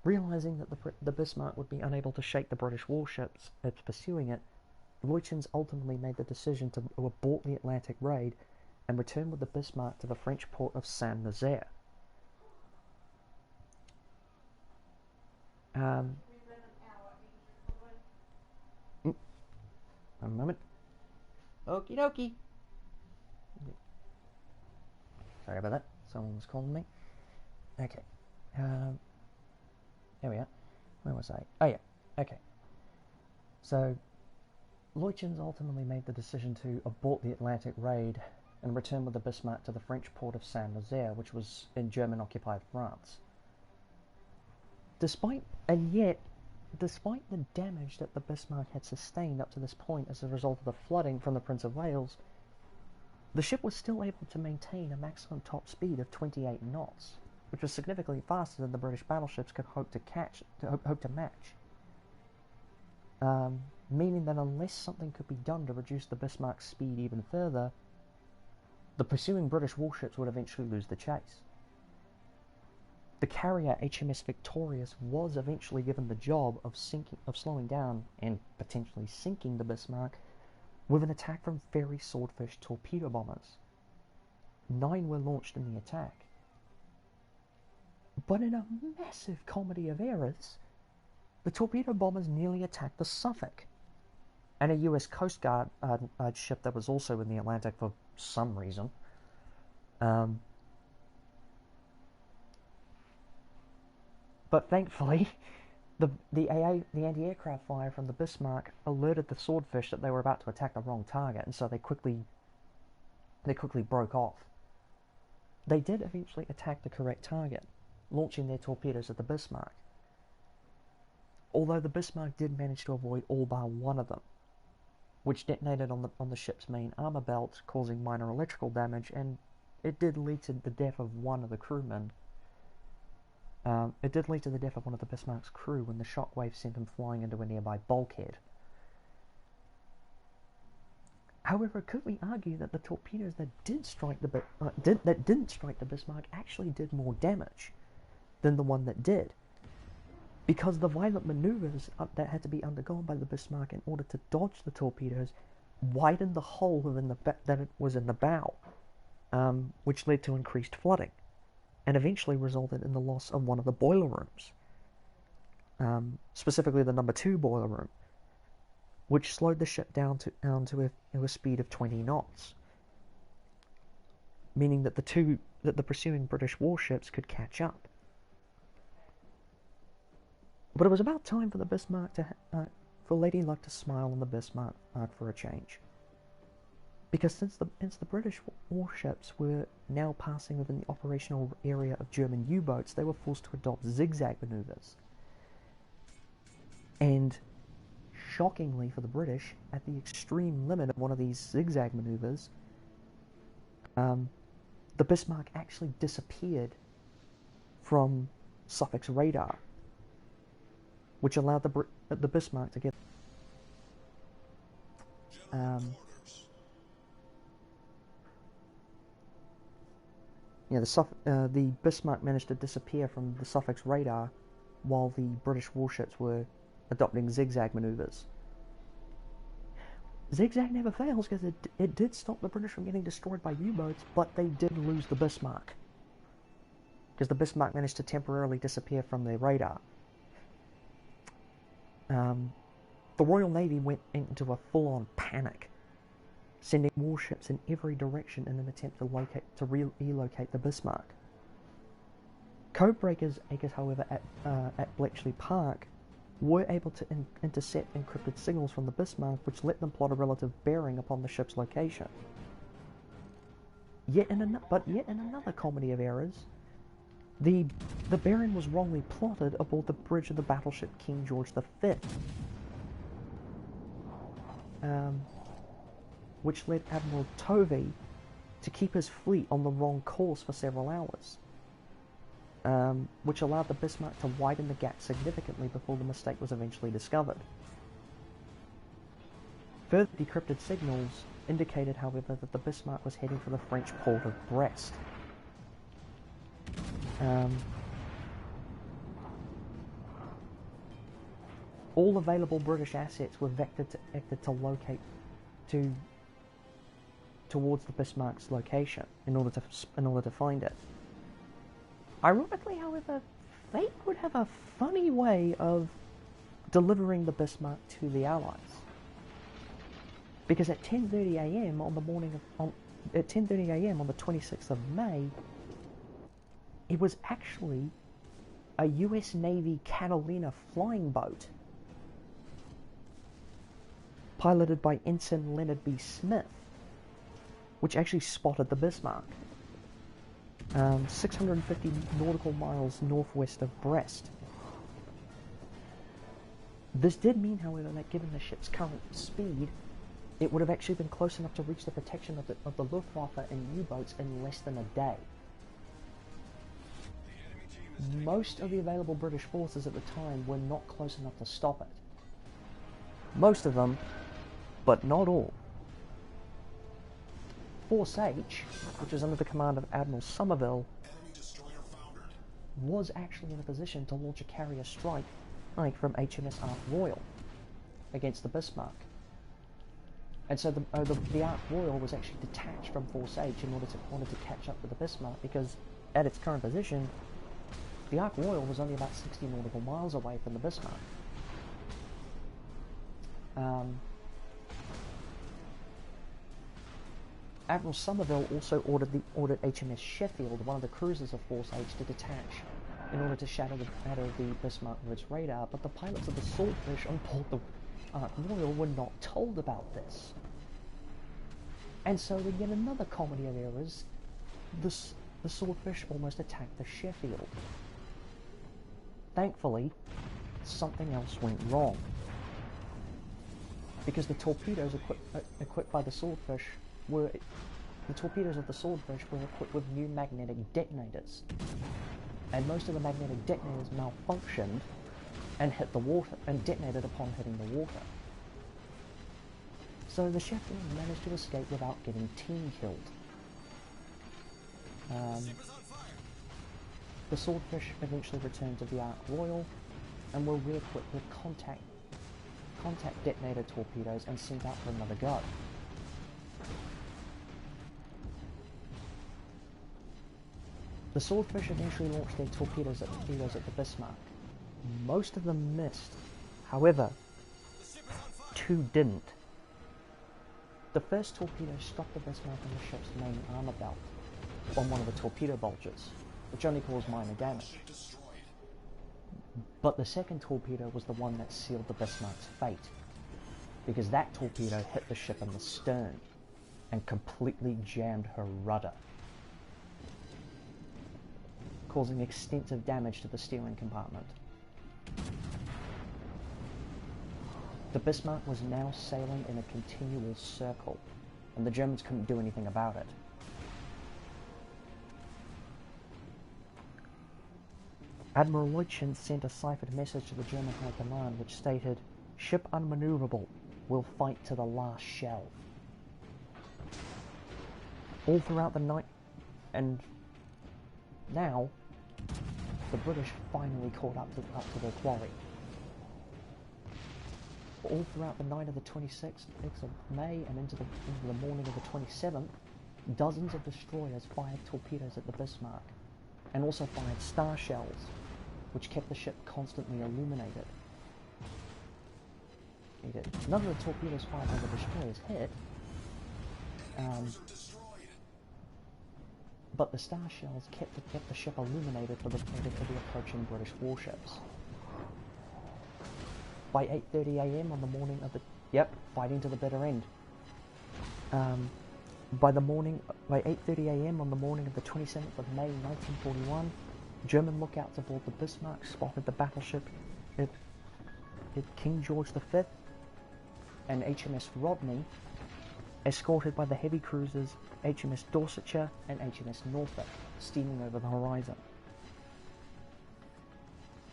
Realizing that the Bismarck would be unable to shake the British warships pursuing it, Leuchens ultimately made the decision to abort the Atlantic raid and return with the Bismarck to the French port of Saint-Nazaire. A moment. Okie dokie. Sorry about that. Someone was calling me. Okay. There we are. Where was I? Oh yeah. Okay. So, Leuchens ultimately made the decision to abort the Atlantic raid and return with the Bismarck to the French port of Saint-Nazaire, which was in German-occupied France. Despite the damage that the Bismarck had sustained up to this point as a result of the flooding from the Prince of Wales, the ship was still able to maintain a maximum top speed of 28 knots, which was significantly faster than the British battleships could hope to match. Meaning that unless something could be done to reduce the Bismarck's speed even further, the pursuing British warships would eventually lose the chase. The carrier HMS Victorious was eventually given the job of slowing down and potentially sinking the Bismarck with an attack from Fairey Swordfish torpedo bombers. 9 were launched in the attack. But in a massive comedy of errors, the torpedo bombers nearly attacked the Suffolk, and a US Coast Guard ship that was also in the Atlantic for some reason. But thankfully, the anti-aircraft fire from the Bismarck alerted the Swordfish that they were about to attack the wrong target, and so they quickly broke off. They did eventually attack the correct target, launching their torpedoes at the Bismarck. Although the Bismarck did manage to avoid all bar one of them, which detonated on the ship's main armor belt, causing minor electrical damage, and it did lead to the death of one of the crewmen. It did lead to the death of one of the Bismarck's crew when the shockwave sent him flying into a nearby bulkhead. However, could we argue that the torpedoes that didn't strike the Bismarck actually did more damage than the one that did? Because the violent maneuvers that had to be undergone by the Bismarck in order to dodge the torpedoes widened the hole that it was in the bow, which led to increased flooding, and eventually resulted in the loss of one of the boiler rooms, specifically the number 2 boiler room, which slowed the ship down to a speed of 20 knots, meaning that the pursuing British warships could catch up. But it was about time for the Bismarck for Lady Luck to smile on the Bismarck for a change, because since the British warships were now passing within the operational area of German U-boats, they were forced to adopt zigzag maneuvers. And shockingly for the British, at the extreme limit of one of these zigzag maneuvers, the Bismarck actually disappeared from Suffolk's radar, which allowed the Bismarck to get the Bismarck managed to disappear from the Suffolk's radar while the British warships were adopting zigzag maneuvers. Zigzag never fails because it did stop the British from getting destroyed by U-boats, but they did lose the Bismarck, because the Bismarck managed to temporarily disappear from their radar. The Royal Navy went into a full-on panic, sending warships in every direction in an attempt to relocate the Bismarck. Codebreakers, however, at Bletchley Park were able to intercept encrypted signals from the Bismarck, which let them plot a relative bearing upon the ship's location. Yet in another comedy of errors, the bearing was wrongly plotted aboard the bridge of the battleship King George V, which led Admiral Tovey to keep his fleet on the wrong course for several hours, which allowed the Bismarck to widen the gap significantly before the mistake was eventually discovered. Further decrypted signals indicated, however, that the Bismarck was heading for the French port of Brest. All available British assets were vectored towards the Bismarck's location in order to find it. Ironically, however, fate would have a funny way of delivering the Bismarck to the Allies, because at 10:30 a.m. on the 26th of May, it was actually a U.S. Navy Catalina flying boat piloted by Ensign Leonard B. Smith, which actually spotted the Bismarck 650 nautical miles northwest of Brest. This did mean, however, that given the ship's current speed, it would have actually been close enough to reach the protection of the Luftwaffe and U-boats in less than a day. Most of the available British forces at the time were not close enough to stop it. Most of them, but not all. Force H, which was under the command of Admiral Somerville, was actually in a position to launch a carrier strike from HMS Ark Royal against the Bismarck. And so the Ark Royal was actually detached from Force H in order to catch up with the Bismarck, because at its current position, the Ark Royal was only about 60 nautical miles away from the Bismarck. Admiral Somerville also ordered HMS Sheffield, one of the cruisers of Force H, to detach in order to shadow the Bismarck with its radar, but the pilots of the Swordfish on board the Ark Royal were not told about this. And so, in yet another comedy of errors, the Swordfish almost attacked the Sheffield. Thankfully, something else went wrong, because the torpedoes equipped by the Swordfish the torpedoes of the Swordfish were equipped with new magnetic detonators, and most of the magnetic detonators malfunctioned and hit the water and detonated upon hitting the water. So the Sheffield managed to escape without getting team killed. The Swordfish eventually returned to the Ark Royal and were re-equipped with contact detonator torpedoes and sent out for another go. The Swordfish eventually launched their torpedoes at the Bismarck. Most of them missed. However, two didn't. The first torpedo struck the Bismarck on the ship's main armor belt, on one of the torpedo bulges, which only caused minor damage. But the second torpedo was the one that sealed the Bismarck's fate, because that torpedo hit the ship in the stern and completely jammed her rudder, causing extensive damage to the steering compartment. The Bismarck was now sailing in a continual circle, and the Germans couldn't do anything about it. Admiral Leutchen sent a ciphered message to the German High Command which stated, "Ship unmaneuverable, will fight to the last shell." All throughout the night, and now, the British finally caught up to their quarry. All throughout the night of the 26th of May and into the morning of the 27th, dozens of destroyers fired torpedoes at the Bismarck, and also fired star shells, which kept the ship constantly illuminated. None of the torpedoes fired by the destroyers hit, but the star shells kept the ship illuminated for the approaching British warships. By 8:30 a.m. on the morning of the... Yep, fighting to the bitter end. By 8:30 a.m. on the morning of the 27th of May 1941, German lookouts aboard the Bismarck spotted the battleship at King George V and HMS Rodney, escorted by the heavy cruisers HMS Dorsetshire and HMS Norfolk, steaming over the horizon.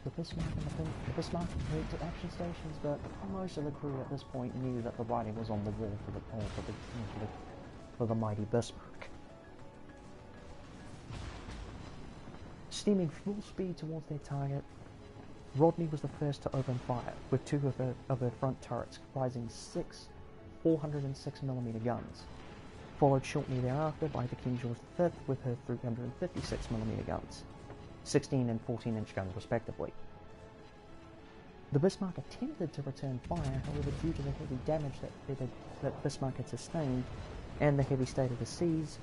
The Bismarck moved to action stations, but most of the crew at this point knew that the writing was on the wall for the mighty Bismarck. Steaming full speed towards their target, Rodney was the first to open fire, with two of her front turrets comprising 6 406mm guns, followed shortly thereafter by the King George V with her 356mm guns, 16 and 14-inch guns respectively. The Bismarck attempted to return fire, however, due to the heavy damage that Bismarck had sustained and the heavy state of the seas,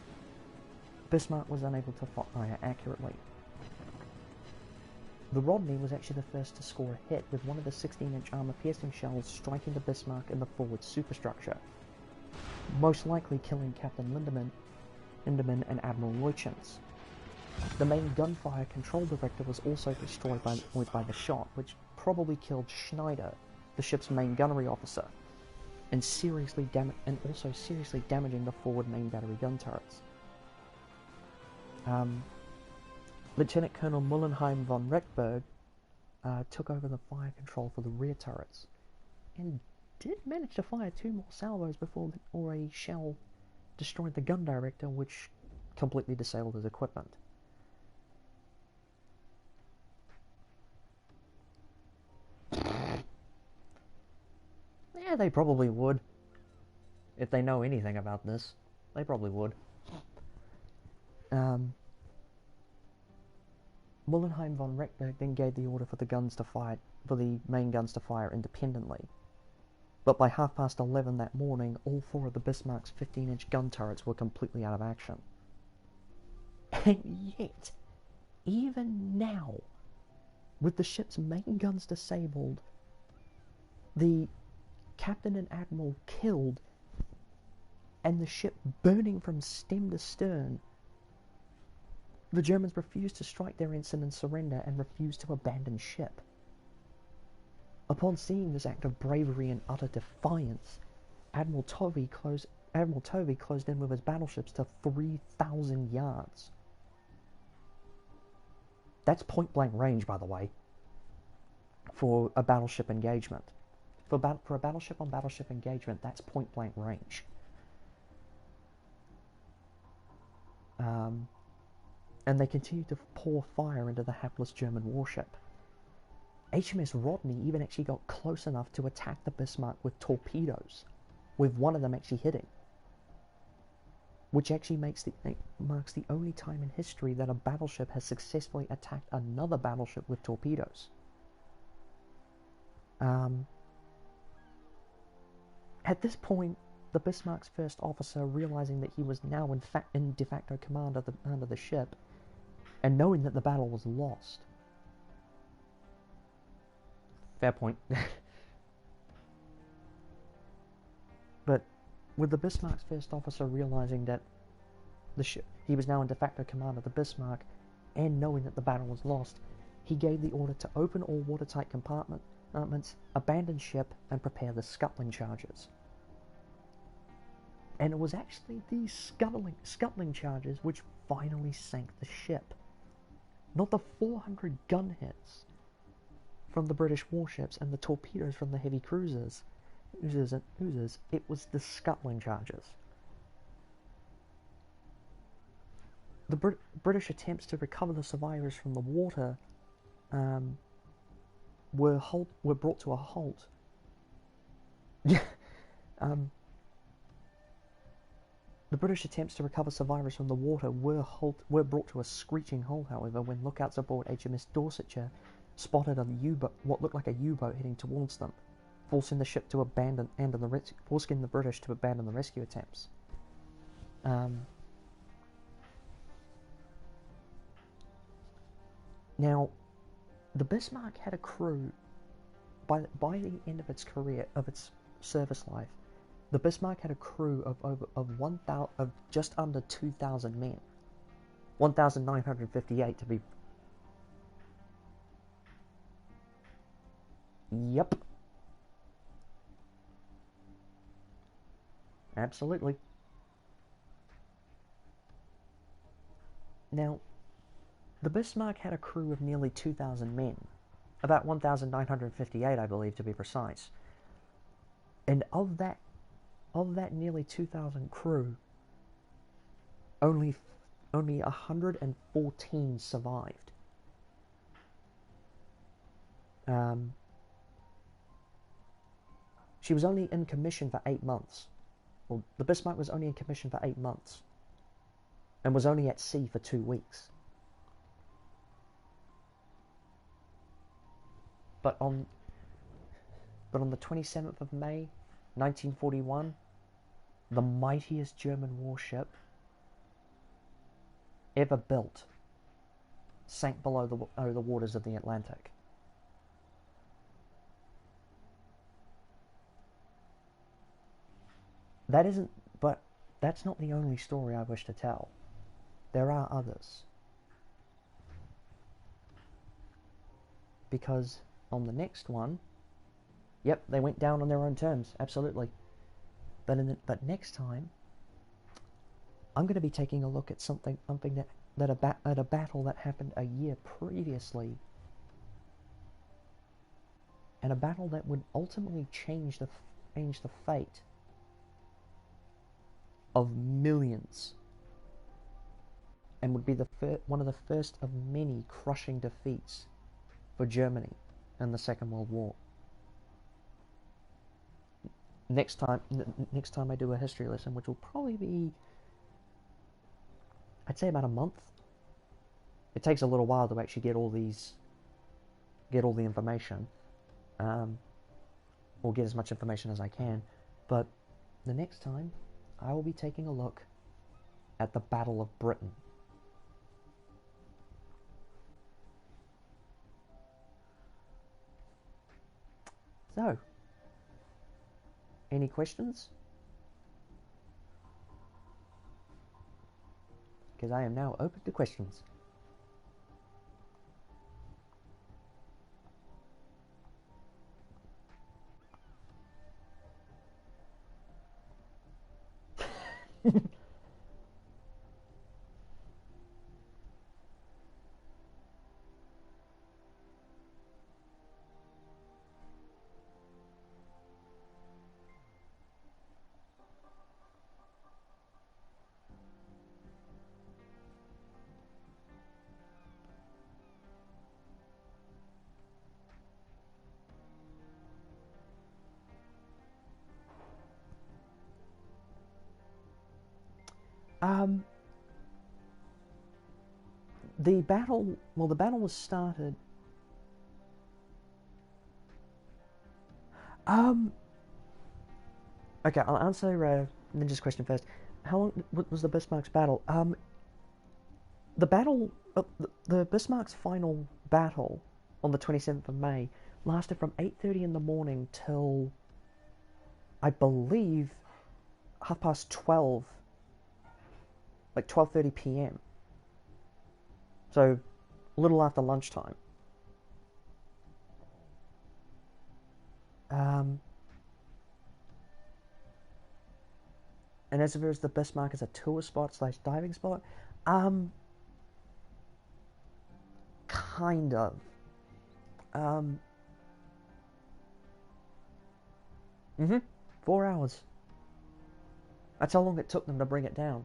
Bismarck was unable to fire accurately. The Rodney was actually the first to score a hit, with one of the 16-inch armor-piercing shells striking the Bismarck in the forward superstructure, most likely killing Captain Lindemann and Admiral Leutchens. The main gunfire control director was also destroyed by the shot, which probably killed Schneider, the ship's main gunnery officer, and also seriously damaging the forward main battery gun turrets. Lieutenant Colonel Mullenheim von Reckberg took over the fire control for the rear turrets, and did manage to fire 2 more salvos before a shell destroyed the gun director, which completely disabled his equipment. Yeah, they probably would. If they know anything about this, they probably would. Mullenheim von Reckberg then gave the order for the main guns to fire independently. But by 11:30 that morning, all 4 of the Bismarck's 15-inch gun turrets were completely out of action. And yet, even now, with the ship's main guns disabled, the captain and admiral killed, and the ship burning from stem to stern, the Germans refused to strike their ensign and surrender, and refused to abandon ship. Upon seeing this act of bravery and utter defiance, Admiral Tovey closed in with his battleships to 3,000 yards. That's point-blank range, by the way, for a battleship engagement. For a battleship on battleship engagement, that's point blank range. And they continued to pour fire into the hapless German warship. HMS Rodney even actually got close enough to attack the Bismarck with torpedoes, with one of them actually hitting, which actually marks the only time in history that a battleship has successfully attacked another battleship with torpedoes. At this point, the Bismarck's first officer, realizing that he was now in de facto command of the ship, and knowing that the battle was lost. Fair point. But with the Bismarck's first officer realizing that he was now in de facto command of the Bismarck, and knowing that the battle was lost, he gave the order to open all watertight compartments, abandon ship, and prepare the scuttling charges. And it was actually these scuttling charges which finally sank the ship. Not the 400 gun hits from the British warships and the torpedoes from the heavy cruisers, it was the scuttling charges. The British attempts to recover the survivors from the water were brought to a halt. The British attempts to recover survivors from the water were brought to a screeching halt, however, when lookouts aboard HMS Dorsetshire spotted what looked like a U-boat heading towards them, forcing the ship to forcing the British to abandon the rescue attempts. Now, the Bismarck had a crew by the end of its service life. The Bismarck had a crew of just under 2,000 men, 1,958 to be. Yep. Absolutely. Now, the Bismarck had a crew of nearly 2,000 men, about 1,958, I believe, to be precise. And of that nearly 2,000 crew, only 114 survived. She was only in commission for 8 months. Well, the Bismarck was only in commission for 8 months, and was only at sea for 2 weeks. But on the 27th of May, 1941, the mightiest German warship ever built sank below the waters of the Atlantic. But that's not the only story I wish to tell. There are others. Because on the next one, yep, they went down on their own terms, absolutely. But next time, I'm going to be taking a look at something at a battle that happened a year previously, and a battle that would ultimately change the fate of millions, and would be one of the first of many crushing defeats for Germany in the Second World War. Next time I do a history lesson, which will probably be, I'd say, about a month. It takes a little while to actually get all the information, or get as much information as I can. But the next time, I will be taking a look at the Battle of Britain. So, any questions? Because I am now open to questions. Um, the battle was started. Um, okay, I'll answer Ninja's question first. How long was the Bismarck's battle? The battle, the Bismarck's final battle on the 27th of May lasted from 8:30 in the morning till, I believe, 12:30, like 12:30 p.m. So, a little after lunchtime. And as far as the Bismarck as a tour spot slash diving spot, kind of. Um, 4 hours. That's how long it took them to bring it down.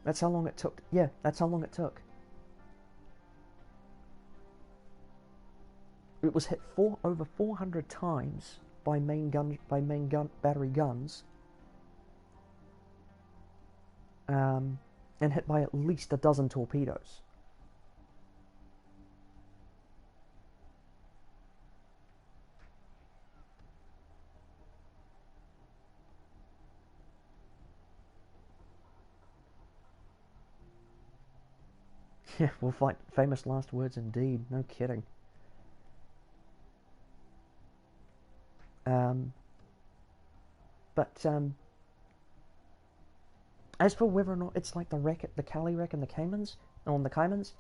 That's how long it took. Yeah, that's how long it took. It was hit over 400 times by main battery guns, and hit by at least a dozen torpedoes. Yeah, we'll fight. Famous last words indeed. No kidding. But as for whether or not it's like the wreck, the Cali wreck and the Caymans, on the Caymans,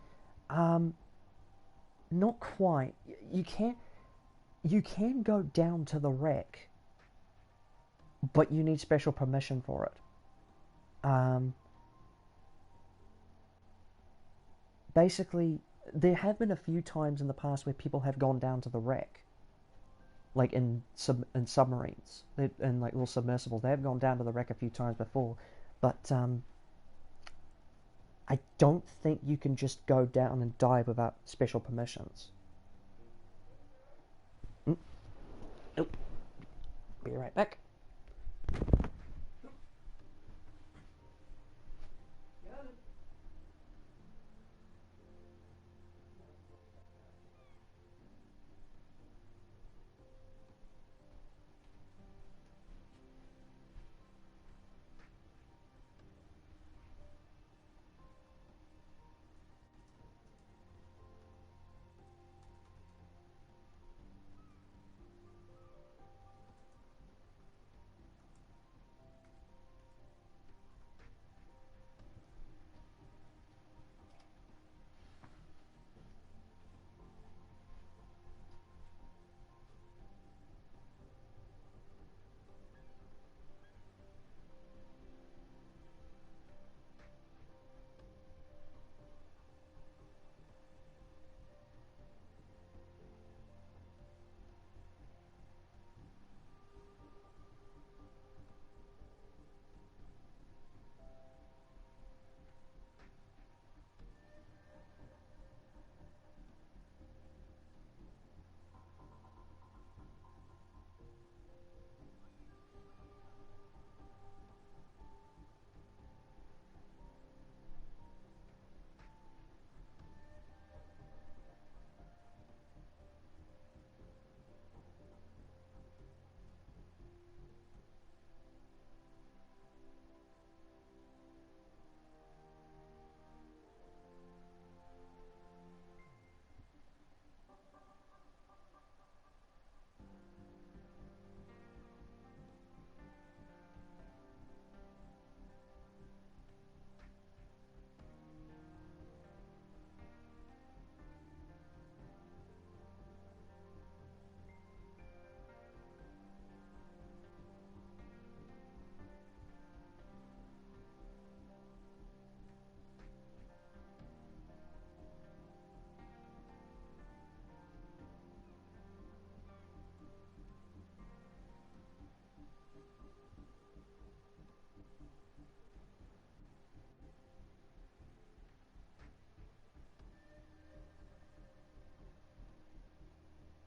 not quite. You can go down to the wreck, but you need special permission for it. Basically, there have been a few times in the past where people have gone down to the wreck, like in submarines, and like little submersibles. They have gone down to the wreck a few times before, but I don't think you can just go down and dive without special permissions. Nope. Be right back.